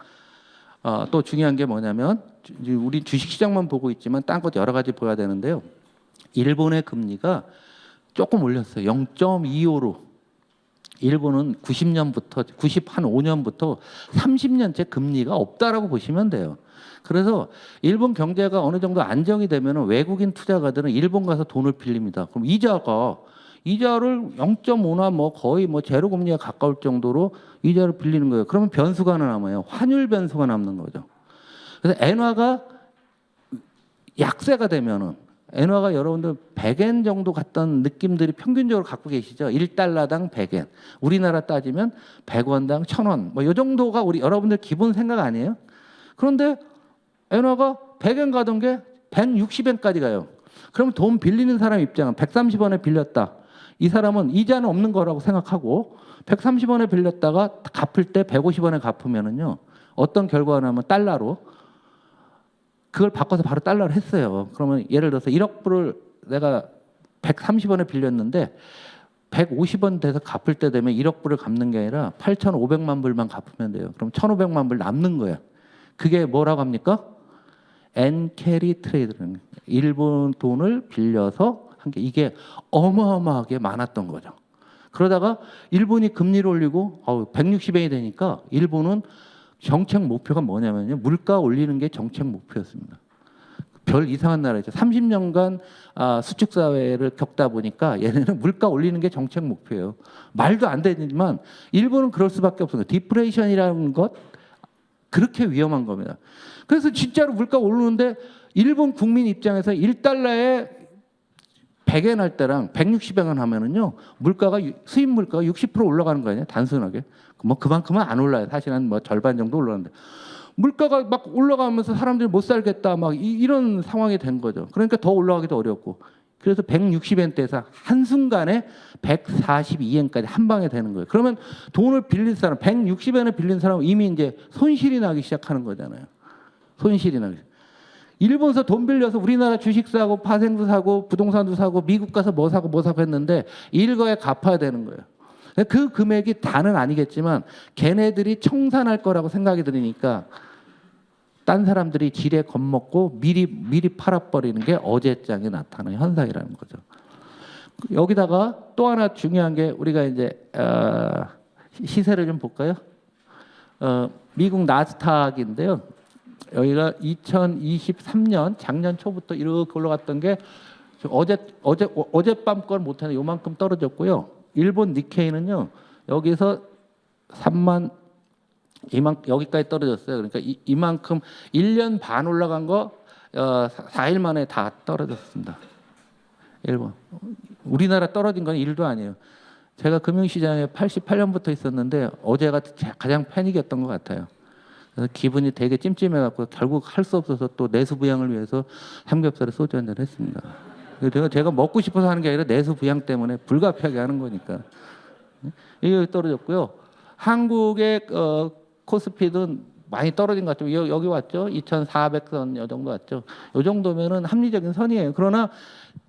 또 중요한 게 뭐냐면 우리 주식시장만 보고 있지만 딴 것 여러 가지 보여야 되는데요. 일본의 금리가 조금 올렸어요. 0.25로. 일본은 90년부터 95년부터 30년째 금리가 없다라고 보시면 돼요. 그래서 일본 경제가 어느 정도 안정이 되면 외국인 투자가들은 일본 가서 돈을 빌립니다. 그럼 이자를 0.5나 뭐 거의 뭐 제로 금리에 가까울 정도로 이자를 빌리는 거예요. 그러면 변수가 하나 남아요. 환율 변수가 남는 거죠. 그래서 엔화가 약세가 되면은 엔화가 여러분들 100엔 정도 갔던 느낌들이 평균적으로 갖고 계시죠. 1달러당 100엔. 우리나라 따지면 100원당 1000원. 뭐 이 정도가 우리 여러분들 기본 생각 아니에요? 그런데 엔화가 100엔 가던 게 160엔까지 가요. 그러면 돈 빌리는 사람 입장은 130원에 빌렸다. 이 사람은 이자는 없는 거라고 생각하고 130원에 빌렸다가 갚을 때 150원에 갚으면은요. 어떤 결과가 나면 달러로 그걸 바꿔서 바로 달러를 했어요. 그러면 예를 들어서 1억 불을 내가 130원에 빌렸는데 150원 돼서 갚을 때 되면 1억 불을 갚는 게 아니라 8,500만 불만 갚으면 돼요. 그럼 1,500만 불 남는 거예요. 그게 뭐라고 합니까? 엔캐리 트레이드는 일본 돈을 빌려서 한 게 이게 어마어마하게 많았던 거죠. 그러다가 일본이 금리를 올리고 160엔이 되니까 일본은 정책 목표가 뭐냐면요. 물가 올리는 게 정책 목표였습니다. 별 이상한 나라죠. 30년간 수축 사회를 겪다 보니까 얘네는 물가 올리는 게 정책 목표예요. 말도 안 되지만 일본은 그럴 수밖에 없어요. 디프레이션이라는 것 그렇게 위험한 겁니다. 그래서 진짜로 물가 오르는데 일본 국민 입장에서 1달러에 100엔 할 때랑 160엔 하면은요 물가가 수입 물가가 60% 올라가는 거 아니에요? 단순하게 뭐 그만큼은 안 올라요. 사실은 뭐 절반 정도 올랐는데 물가가 막 올라가면서 사람들이 못 살겠다 막 이런 상황이 된 거죠. 그러니까 더 올라가기도 어렵고 그래서 160엔대에서 한순간에 142엔까지 한 방에 되는 거예요. 그러면 돈을 빌린 사람 160엔에 빌린 사람은 이미 이제 손실이 나기 시작하는 거잖아요. 손실이 나기. 일본에서 돈 빌려서 우리나라 주식 사고 파생도 사고 부동산도 사고 미국 가서 뭐 사고 했는데 일거에 갚아야 되는 거예요. 그 금액이 다는 아니겠지만 걔네들이 청산할 거라고 생각이 드니까 딴 사람들이 지레 겁먹고 미리 팔아버리는 게 어제장에 나타나는 현상이라는 거죠. 여기다가 또 하나 중요한 게 우리가 이제 시세를 좀 볼까요? 미국 나스닥인데요. 여기가 2023년 작년 초부터 이렇게 올라갔던 게 어젯밤 걸 못하는 요만큼 떨어졌고요. 일본 니케이는요. 여기서 3만 여기까지 떨어졌어요. 그러니까 이만큼 1년 반 올라간 거 4일 만에 다 떨어졌습니다. 일본. 우리나라 떨어진 건 1도 아니에요. 제가 금융시장에 88년부터 있었는데 어제가 가장 패닉이었던 것 같아요. 그래서 기분이 되게 찜찜해갖고 결국 할 수 없어서 또 내수 부양을 위해서 삼겹살에 소주 한잔 했습니다. 제가 먹고 싶어서 하는 게 아니라 내수 부양 때문에 불가피하게 하는 거니까. 이게 떨어졌고요. 한국의 코스피는 많이 떨어진 것 같죠. 여기 왔죠. 2,400선 요 정도 왔죠. 요 정도면은 합리적인 선이에요. 그러나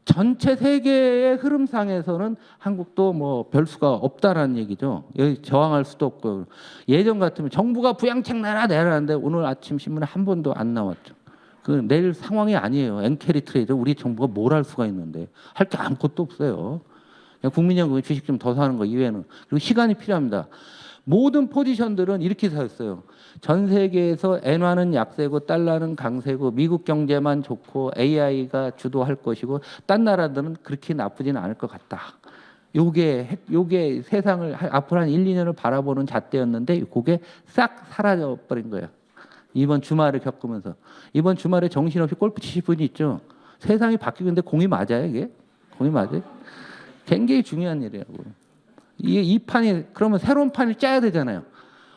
전체 세계의 흐름상에서는 한국도 뭐 별수가 없다라는 얘기죠. 여기 저항할 수도 없고 예전 같으면 정부가 부양책 내라는데 오늘 아침 신문에 한 번도 안 나왔죠. 그 내일 상황이 아니에요. 엔캐리 트레이드 우리 정부가 뭘 할 수가 있는데 할 게 아무것도 없어요. 국민연금 주식 좀 더 사는 거 이외에는 그리고 시간이 필요합니다. 모든 포지션들은 이렇게 서 있어요. 전 세계에서 엔화는 약세고 달러는 강세고 미국 경제만 좋고 AI가 주도할 것이고 딴 나라들은 그렇게 나쁘지는 않을 것 같다. 요게 세상을 앞으로 한 1, 2년을 바라보는 잣대였는데 그게 싹 사라져 버린 거예요. 이번 주말을 겪으면서. 이번 주말에 정신없이 골프 치실 분이 있죠. 세상이 바뀌고 있는데 공이 맞아요, 이게? 공이 맞아요? 굉장히 중요한 일이라고. 이 판이 그러면 새로운 판을 짜야 되잖아요.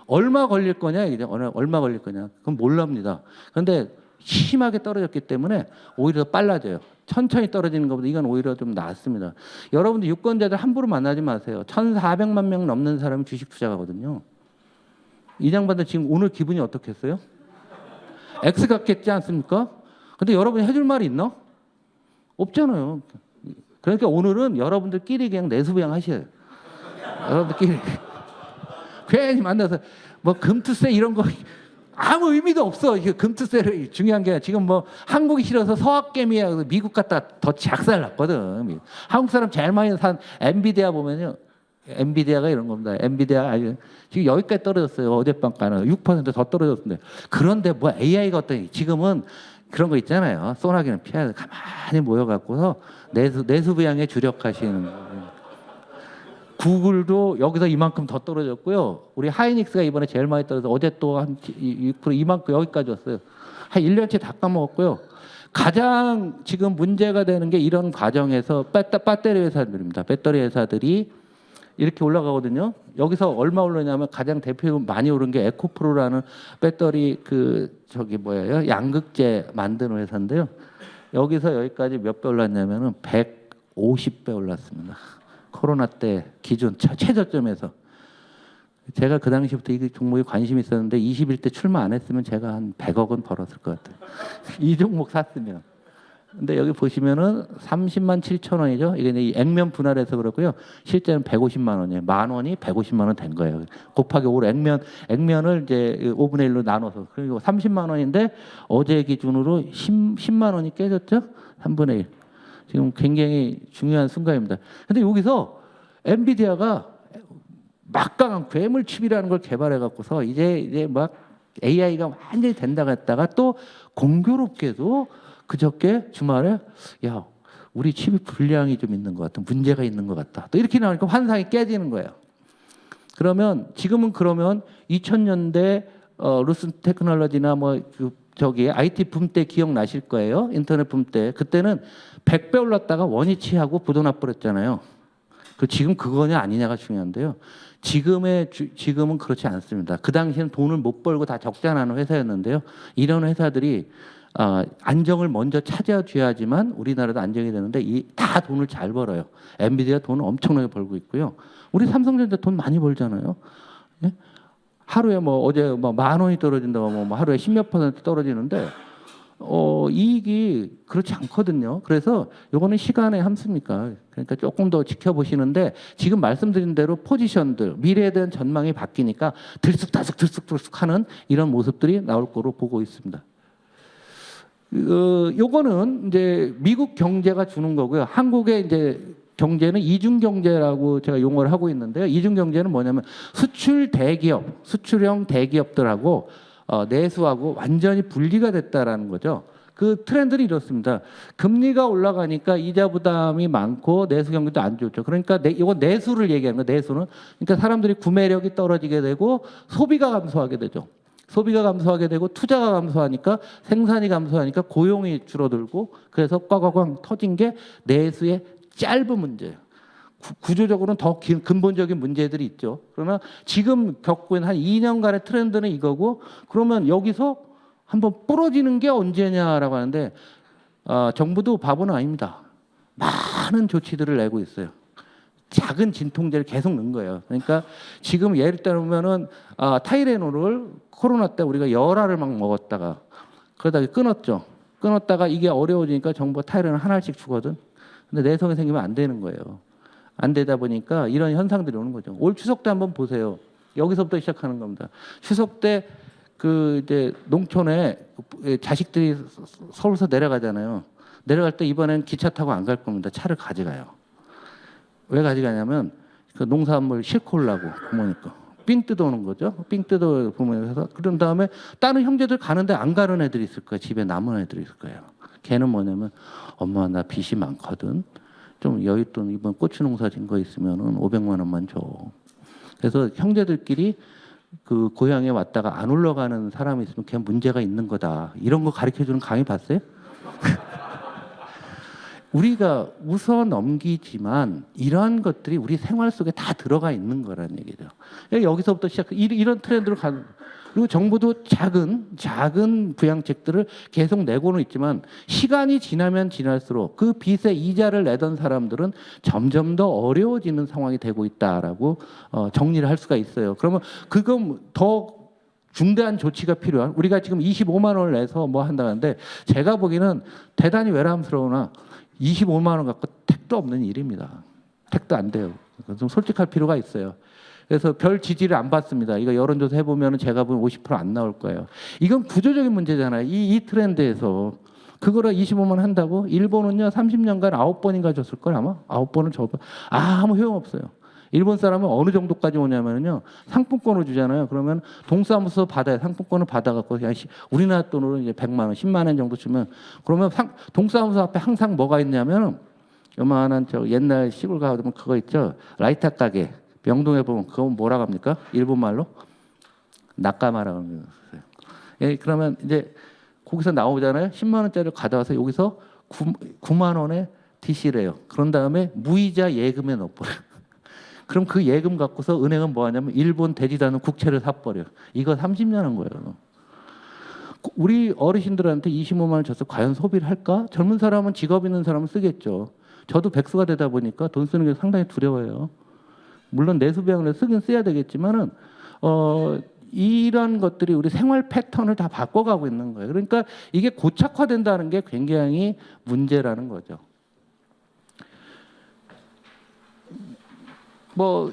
얼마 걸릴 거냐 이게 얼마 걸릴 거냐 그건 몰랍니다. 그런데 심하게 떨어졌기 때문에 오히려 빨라져요. 천천히 떨어지는 것보다 이건 오히려 좀 낫습니다. 여러분들 유권자들 함부로 만나지 마세요. 1,400만 명 넘는 사람이 주식 투자가거든요. 이 장반들 지금 오늘 기분이 어떻겠어요? X 같겠지 않습니까? 근데 여러분이 해줄 말이 있나? 없잖아요. 그러니까 오늘은 여러분들끼리 그냥 내수부양 하셔요. 여러분들끼리 괜히 만나서 뭐 금투세 이런 거 아무 의미도 없어. 이게 금투세를 중요한 게 지금 뭐 한국이 싫어서 서학개미야 미국 갔다 더 작살 났거든. 한국 사람 제일 많이 산 엔비디아 보면요. 엔비디아가 이런 겁니다. 엔비디아 아니 지금 여기까지 떨어졌어요. 어젯밤가는 6%더 떨어졌는데 그런데 뭐 AI가 어떠니 지금은 그런 거 있잖아요. 소나기는 피해야 돼. 가만히 모여갖고서 내수부양에 주력하시는 거예요. 구글도 여기서 이만큼 더 떨어졌고요. 우리 하이닉스가 이번에 제일 많이 떨어져서 어제 또 한 6% 이만큼 여기까지 왔어요. 한 1년치 다 까먹었고요. 가장 지금 문제가 되는 게 이런 과정에서 배터리 회사들입니다. 배터리 회사들이 이렇게 올라가거든요. 여기서 얼마 올랐냐면 가장 대표 많이 오른 게 에코프로라는 배터리 양극재 만드는 회사인데요. 여기서 여기까지 몇 배 올랐냐면은 150배 올랐습니다. 코로나 때 기준 최저점에서. 제가 그 당시부터 이 종목에 관심이 있었는데 21대 출마 안 했으면 제가 한 100억은 벌었을 것 같아요. 이 종목 샀으면. 근데 여기 보시면은 30만 7천 원이죠. 이게 이제 액면 분할해서 그렇고요. 실제는 150만 원이에요. 만 원이 150만 원 된 거예요. 곱하기 5로 액면을 이제 5분의 1로 나눠서. 그리고 30만 원인데 어제 기준으로 10만 원이 깨졌죠. 3분의 1. 지금 굉장히 중요한 순간입니다. 근데 여기서 엔비디아가 막강한 괴물칩이라는 걸 개발해 갖고서 이제 막 AI가 완전히 된다고 했다가 또 공교롭게도 그저께 주말에 야 우리 칩이 불량이 좀 있는 것 같아 문제가 있는 것 같다 또 이렇게 나오니까 환상이 깨지는 거예요. 그러면 지금은 2000년대 루슨 테크놀로지나 IT 붐 때 기억나실 거예요. 인터넷 붐 때 그때는 100배 올랐다가 원위치하고 부도나버렸잖아요. 지금 그거냐 아니냐가 중요한데요. 지금은 그렇지 않습니다. 그 당시에는 돈을 못 벌고 다 적자나는 회사였는데요. 이런 회사들이 안정을 먼저 찾아줘야지만 우리나라도 안정이 되는데 다 돈을 잘 벌어요. 엔비디아 돈을 엄청나게 벌고 있고요. 우리 삼성전자 돈 많이 벌잖아요. 네? 하루에 어제 만 원이 떨어진다고 하루에 10몇 % 떨어지는데 이익이 그렇지 않거든요. 그래서 요거는 시간의 함수니까 그러니까 조금 더 지켜보시는데 지금 말씀드린 대로 포지션들 미래에 대한 전망이 바뀌니까 들쑥 하는 이런 모습들이 나올 거로 보고 있습니다. 요거는 이제 미국 경제가 주는 거고요. 한국의 이제 경제는 이중 경제라고 제가 용어를 하고 있는데요. 이중 경제는 뭐냐면 수출형 대기업들하고 내수하고 완전히 분리가 됐다라는 거죠. 그 트렌드는 이렇습니다. 금리가 올라가니까 이자 부담이 많고 내수 경기도 안 좋죠. 그러니까 이건 내수를 얘기하는 거예요. 내수는 그러니까 사람들이 구매력이 떨어지게 되고 소비가 감소하게 되죠. 소비가 감소하게 되고 투자가 감소하니까 생산이 감소하니까 고용이 줄어들고 그래서 꽝꽝꽝 터진 게 내수의 짧은 문제예요. 구조적으로는 더 근본적인 문제들이 있죠. 그러나 지금 겪고 있는 한 2년간의 트렌드는 이거고 그러면 여기서 한번 부러지는 게 언제냐라고 하는데 정부도 바보는 아닙니다. 많은 조치들을 내고 있어요. 작은 진통제를 계속 넣은 거예요. 그러니까 지금 예를 들면은 타이레놀을 코로나 때 우리가 열알을 막 먹었다가 그러다가 끊었죠. 끊었다가 이게 어려워지니까 정부가 타이레놀 하나씩 주거든. 근데 내성이 생기면 안 되는 거예요. 안 되다 보니까 이런 현상들이 오는 거죠. 올 추석 때 한번 보세요. 여기서부터 시작하는 겁니다. 추석 때 이제 농촌에 자식들이 서울서 내려가잖아요. 내려갈 때 이번엔 기차 타고 안 갈 겁니다. 차를 가져가요. 왜 가져가냐면 그 농산물 싣고 오려고 부모님 거. 삥 뜯어오는 거죠. 삥 뜯어 보면서 그런 다음에 다른 형제들 가는데 안 가는 애들이 있을 거예요. 집에 남은 애들이 있을 거예요. 걔는 뭐냐면 엄마 나 빚이 많거든. 좀 여윳돈 이번 고추 농사 진 거 있으면은 500만 원만 줘. 그래서 형제들끼리 그 고향에 왔다가 안 올라가는 사람이 있으면 걔 문제가 있는 거다. 이런 거 가르쳐 주는 강의 봤어요? 우리가 웃어 넘기지만 이러한 것들이 우리 생활 속에 다 들어가 있는 거라는 얘기죠. 여기서부터 시작. 이런 트렌드로 가는. 그리고 정부도 작은 부양책들을 계속 내고는 있지만 시간이 지나면 지날수록 그 빚의 이자를 내던 사람들은 점점 더 어려워지는 상황이 되고 있다라고 정리를 할 수가 있어요. 그러면 그건 더 중대한 조치가 필요한, 우리가 지금 25만 원을 내서 뭐 한다는데 제가 보기에는 대단히 외람스러우나 25만 원 갖고 택도 없는 일입니다. 택도 안 돼요. 좀 솔직할 필요가 있어요. 그래서 별 지지를 안 받습니다. 이거 여론조사 해보면 제가 보면 50% 안 나올 거예요. 이건 구조적인 문제잖아요. 이 트렌드에서. 그거를 25만 원 한다고? 일본은요 30년간 9번인가 줬을 걸 아마? 9번을 줘봐. 아무 소용없어요. 일본 사람은 어느 정도까지 오냐면요 상품권을 주잖아요. 그러면 동사무소 받아요. 상품권을 받아갖고 그냥 우리나라 돈으로 이제 100만 원, 10만 원 정도 주면 그러면 동사무소 앞에 항상 뭐가 있냐면 요만한 저 옛날 시골 가면 그거 있죠. 라이터 가게. 명동에 보면 그건 뭐라고 합니까? 일본 말로 낙가마라고 합니다. 예, 그러면 이제 거기서 나오잖아요. 10만 원짜리를 가져와서 여기서 9만 원에 DC래요. 그런 다음에 무이자 예금에 넣어버려요. 그럼 그 예금 갖고서 은행은 뭐 하냐면 일본 되지도 않은 국채를 사버려요. 이거 30년 한 거예요. 우리 어르신들한테 25만 원 줘서 과연 소비를 할까? 젊은 사람은 직업 있는 사람은 쓰겠죠. 저도 백수가 되다 보니까 돈 쓰는 게 상당히 두려워요. 물론 내수비용을 쓰긴 써야 되겠지만은 이런 것들이 우리 생활 패턴을 다 바꿔가고 있는 거예요. 그러니까 이게 고착화된다는 게 굉장히 문제라는 거죠.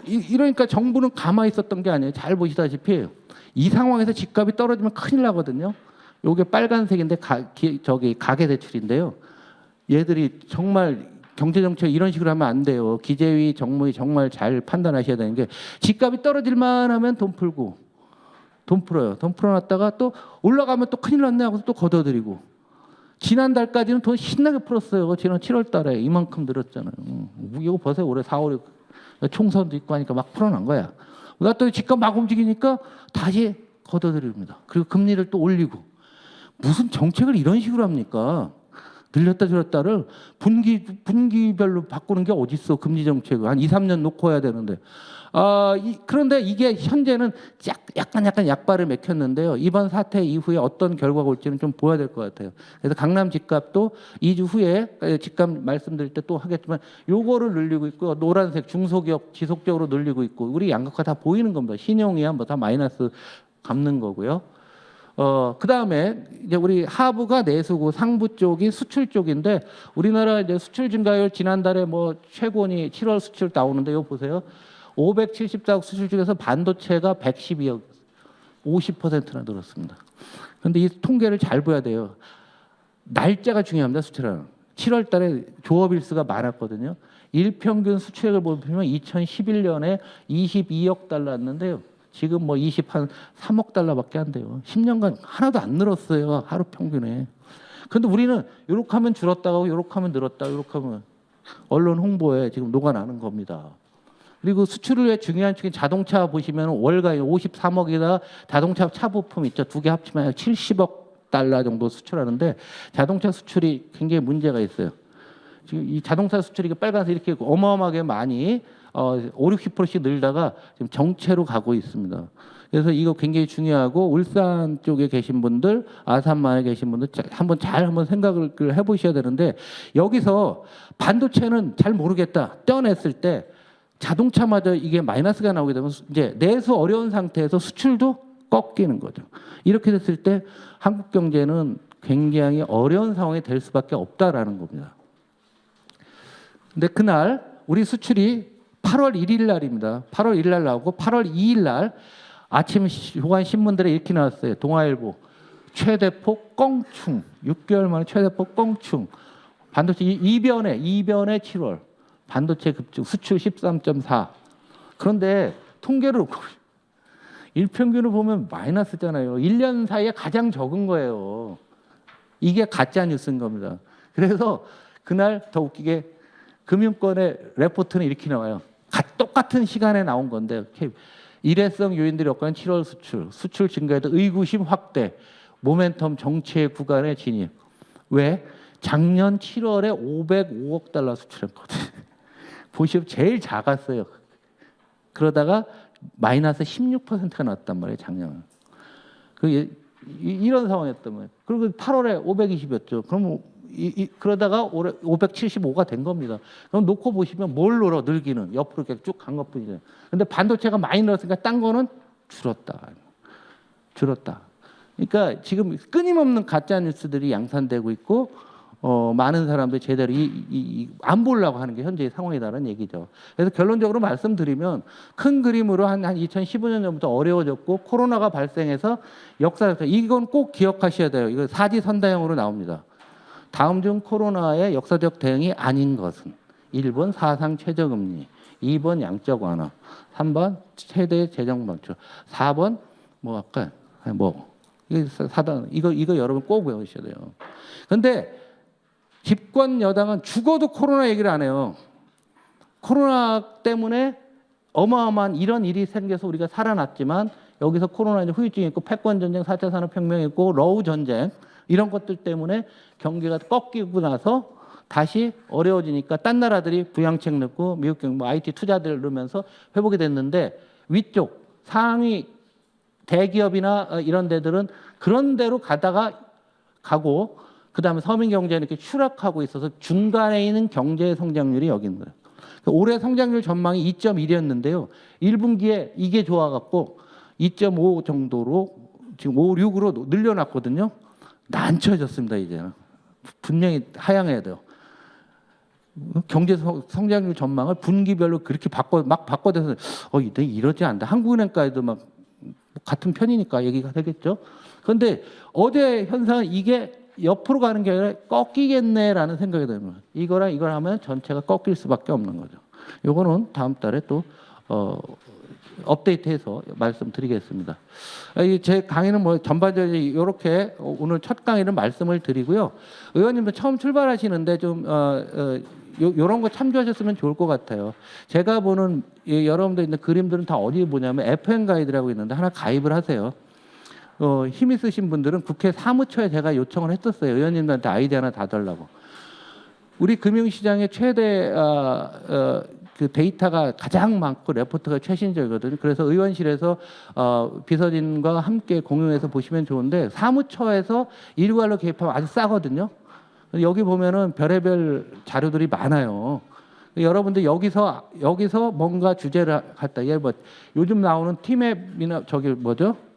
이러니까 정부는 가만히 있었던 게 아니에요. 잘 보시다시피 이 상황에서 집값이 떨어지면 큰일 나거든요. 요게 빨간색인데 가계 대출인데요. 얘들이 정말 경제정책 이런 식으로 하면 안 돼요. 기재위, 정무위 정말 잘 판단하셔야 되는 게 집값이 떨어질만 하면 돈 풀고 돈 풀어요. 돈 풀어놨다가 또 올라가면 또 큰일 났네 하고서 또 걷어들이고 지난달까지는 돈 신나게 풀었어요. 지난 7월 달에 이만큼 늘었잖아요. 이거 보세요. 올해 4, 5, 6 총선도 있고 하니까 막 풀어난 거야. 또 집값 막 움직이니까 다시 걷어들입니다. 그리고 금리를 또 올리고 무슨 정책을 이런 식으로 합니까? 늘렸다 줄였다를 분기별로 바꾸는 게 어딨어. 금리 정책을 한 2, 3년 놓고 해야 되는데 그런데 이게 현재는 약간 약발을 맥혔는데요. 이번 사태 이후에 어떤 결과가 올지는 좀 보여야 될 것 같아요. 그래서 강남 집값도 2주 후에 집값 말씀드릴 때 또 하겠지만 요거를 늘리고 있고 노란색 중소기업 지속적으로 늘리고 있고 우리 양극화 다 보이는 겁니다. 신용이야 뭐 다 마이너스 갚는 거고요. 그 다음에 이제 우리 하부가 내수고 상부 쪽이 수출 쪽인데 우리나라 이제 수출 증가율 지난달에 뭐 최고니 7월 수출 나오는데 이거 보세요. 574억 수출 중에서 반도체가 112억, 50%나 늘었습니다. 그런데 이 통계를 잘 봐야 돼요. 날짜가 중요합니다. 수출은 7월 달에 조업일수가 많았거든요. 일평균 수출액을 보면 2011년에 22억 달러였는데요. 지금 뭐 3억 달러밖에 안 돼요. 10년간 하나도 안 늘었어요. 하루 평균에. 그런데 우리는 이렇게 하면 줄었다고 이렇게 하면 늘었다 이렇게 하면 언론 홍보에 지금 녹아나는 겁니다. 그리고 수출을 위해 중요한 측인 자동차 보시면 월가에 53억이다. 자동차 차 부품 있죠. 두 개 합치면 70억 달러 정도 수출하는데 자동차 수출이 굉장히 문제가 있어요. 지금 이 자동차 수출이 빨간색 이렇게 어마어마하게 많이 5, 60%씩 늘다가 지금 정체로 가고 있습니다. 그래서 이거 굉장히 중요하고 울산 쪽에 계신 분들, 아산만에 계신 분들 한번 생각을 해보셔야 되는데 여기서 반도체는 잘 모르겠다 떼어냈을 때 자동차마저 이게 마이너스가 나오게 되면 이제 내수 어려운 상태에서 수출도 꺾이는 거죠. 이렇게 됐을 때 한국 경제는 굉장히 어려운 상황이 될 수밖에 없다라는 겁니다. 근데 그날 우리 수출이 8월 1일 날입니다. 8월 1일 날 나오고 8월 2일 날 아침 조간 신문들에 이렇게 나왔어요. 동아일보 최대폭 껑충 6개월 만에 최대폭 껑충 반도체 이변의 7월 반도체 급증 수출 13.4 그런데 통계를 일평균을 보면 마이너스잖아요. 1년 사이에 가장 적은 거예요. 이게 가짜 뉴스인 겁니다. 그래서 그날 더 웃기게 금융권의 레포트는 이렇게 나와요. 똑같은 시간에 나온 건데 일회성 요인들이 엮어낸 7월 수출 증가에도 의구심 확대, 모멘텀 정체 구간에 진입. 왜? 작년 7월에 505억 달러 수출했거든요. 보시면 제일 작았어요. 그러다가 마이너스 16%가 났단 말이에요, 작년. 이런 상황이었단 말이에요. 그리고 8월에 520이었죠. 그럼 그러다가 올해 575가 된 겁니다. 그럼 놓고 보시면 뭘 늘어 늘기는 옆으로 이렇게 쭉 간 것뿐이죠. 근데 반도체가 많이 늘었으니까 딴 거는 줄었다. 그러니까 지금 끊임없는 가짜 뉴스들이 양산되고 있고 많은 사람들이 제대로 안 보려고 하는 게 현재의 상황이다라는 얘기죠. 그래서 결론적으로 말씀드리면 큰 그림으로 한 2015년 전부터 어려워졌고 코로나가 발생해서 역사에서 이건 꼭 기억하셔야 돼요. 이거 사지선다형으로 나옵니다. 다음 중 코로나의 역사적 대응이 아닌 것은 1번 사상 최저금리, 2번 양적 완화, 3번 최대 재정 방출, 4번 이거 여러분 꼭 외우셔야 돼요. 근데 집권 여당은 죽어도 코로나 얘기를 안 해요. 코로나 때문에 어마어마한 이런 일이 생겨서 우리가 살아났지만 여기서 코로나 후유증이 있고 패권 전쟁, 4차 산업혁명이 있고 러우 전쟁 이런 것들 때문에 경기가 꺾이고 나서 다시 어려워지니까 딴 나라들이 부양책 넣고 미국 경제 IT 투자들 넣으면서 회복이 됐는데 위쪽 상위 대기업이나 이런 데들은 그런 데로 가고 그다음에 서민 경제는 이렇게 추락하고 있어서 중간에 있는 경제 성장률이 여기 있는 거예요. 올해 성장률 전망이 2.1이었는데요. 1분기에 이게 좋아갖고 2.5 정도로 지금 5.6으로 늘려놨거든요. 난처해졌습니다. 이제는 분명히 하향해야 돼요. 경제 성장률 전망을 분기별로 그렇게 바꿔대서 이러지 않다. 한국은행까지도 막 같은 편이니까 얘기가 되겠죠. 그런데 어제 현상은 이게 옆으로 가는 게 아니라 꺾이겠네라는 생각이 드는 거예요. 이거랑 이걸 하면 전체가 꺾일 수밖에 없는 거죠. 이거는 다음 달에 또 업데이트해서 말씀드리겠습니다. 제 강의는 전반적으로 이렇게 오늘 첫 강의는 말씀을 드리고요. 의원님도 처음 출발하시는데 좀 이런 거 참조하셨으면 좋을 것 같아요. 제가 보는 여러분들 있는 그림들은 다 어디에 보냐면 FN 가이드라고 있는데 하나 가입을 하세요. 힘 있으신 분들은 국회 사무처에 제가 요청을 했었어요. 의원님들한테 아이디 하나 다 달라고. 우리 금융시장의 최대 그 데이터가 가장 많고 레포트가 최신적이거든요. 그래서 의원실에서 비서진과 함께 공유해서 보시면 좋은데 사무처에서 일괄로 개입하면 아주 싸거든요. 여기 보면은 별의별 자료들이 많아요. 여러분들 여기서 뭔가 주제를 갖다 요즘 나오는 티맵이나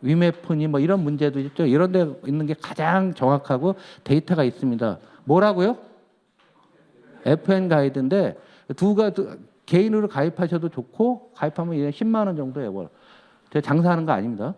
위메프니 이런 문제도 있죠. 이런 데 있는 게 가장 정확하고 데이터가 있습니다. 뭐라고요? FN 가이드인데 개인으로 가입하셔도 좋고 가입하면 10만 원 정도 해요. 제가 장사하는 거 아닙니다.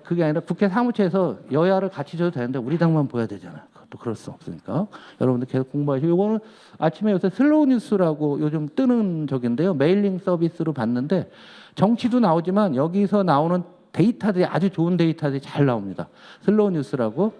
그게 아니라 국회 사무처에서 여야를 같이 줘도 되는데 우리 당만 보여야 되잖아요. 또 그럴 수 없으니까 여러분들 계속 공부하시고 이거는 아침에 요새 슬로우 뉴스라고 요즘 뜨는 적인데요. 메일링 서비스로 봤는데 정치도 나오지만 여기서 나오는 데이터들이 아주 좋은 데이터들이 잘 나옵니다. 슬로우 뉴스라고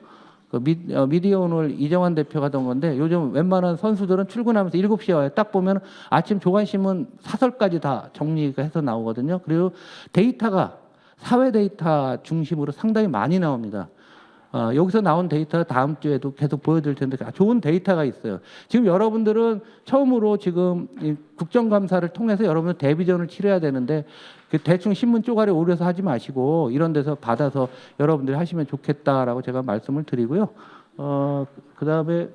미디어 오늘 이정환 대표가 하던 건데 요즘 웬만한 선수들은 출근하면서 7시에 와요. 딱 보면 아침 조간신문 사설까지 다 정리가 해서 나오거든요. 그리고 데이터가 사회 데이터 중심으로 상당히 많이 나옵니다. 여기서 나온 데이터 다음 주에도 계속 보여드릴 텐데 좋은 데이터가 있어요. 지금 여러분들은 처음으로 지금 국정감사를 통해서 여러분들 데뷔전을 치러야 되는데 대충 신문 쪼가리 오려서 하지 마시고 이런 데서 받아서 여러분들이 하시면 좋겠다라고 제가 말씀을 드리고요. 그다음에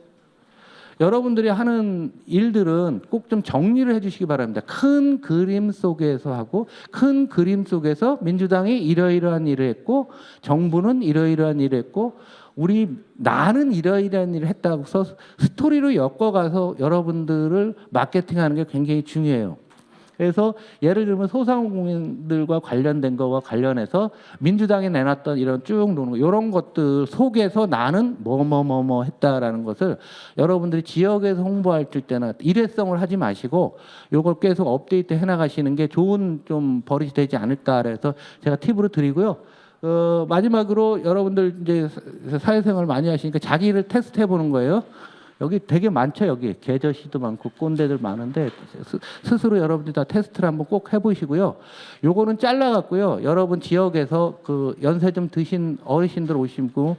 여러분들이 하는 일들은 꼭 좀 정리를 해주시기 바랍니다. 큰 그림 속에서 하고 큰 그림 속에서 민주당이 이러이러한 일을 했고 정부는 이러이러한 일을 했고 나는 이러이러한 일을 했다고 해서 스토리로 엮어가서 여러분들을 마케팅하는 게 굉장히 중요해요. 그래서 예를 들면 소상공인들과 관련된 거와 관련해서 민주당이 내놨던 이런 쭉 노는 거, 이런 것들 속에서 나는 뭐 했다라는 것을 여러분들이 지역에서 홍보할 때나 일회성을 하지 마시고 요걸 계속 업데이트 해나가시는 게 좋은 좀 버릇이 되지 않을까 그래서 제가 팁으로 드리고요. 마지막으로 여러분들 이제 사회생활 많이 하시니까 자기를 테스트해 보는 거예요. 여기 되게 많죠. 여기 계저씨도 많고 꼰대들 많은데 스스로 여러분들 다 테스트를 한번 꼭 해보시고요. 요거는 잘라갖고요. 여러분 지역에서 그 연세 좀 드신 어르신들 오시고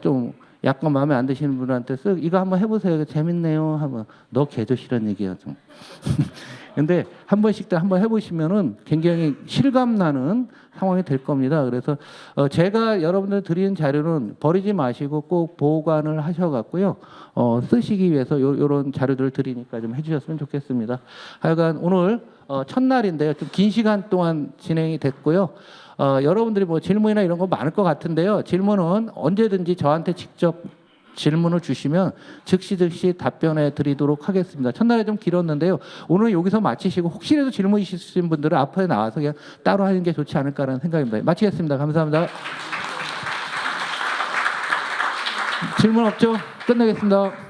좀 약간 마음에 안 드시는 분한테 이거 한번 해보세요. 재밌네요. 하면 너 계저씨란 얘기야 좀. 근데 한 번씩 한번 해보시면은 굉장히 실감 나는 상황이 될 겁니다. 그래서 제가 여러분들 드리는 자료는 버리지 마시고 꼭 보관을 하셔갖고요. 쓰시기 위해서 요런 자료들을 드리니까 좀 해주셨으면 좋겠습니다. 하여간 오늘 첫날인데요. 좀 긴 시간 동안 진행이 됐고요. 여러분들이 뭐 질문이나 이런 거 많을 것 같은데요. 질문은 언제든지 저한테 직접 질문을 주시면 즉시 답변해 드리도록 하겠습니다. 첫날에 좀 길었는데요. 오늘 여기서 마치시고 혹시라도 질문 있으신 분들은 앞에 나와서 그냥 따로 하는 게 좋지 않을까라는 생각입니다. 마치겠습니다. 감사합니다. 질문 없죠? 끝내겠습니다.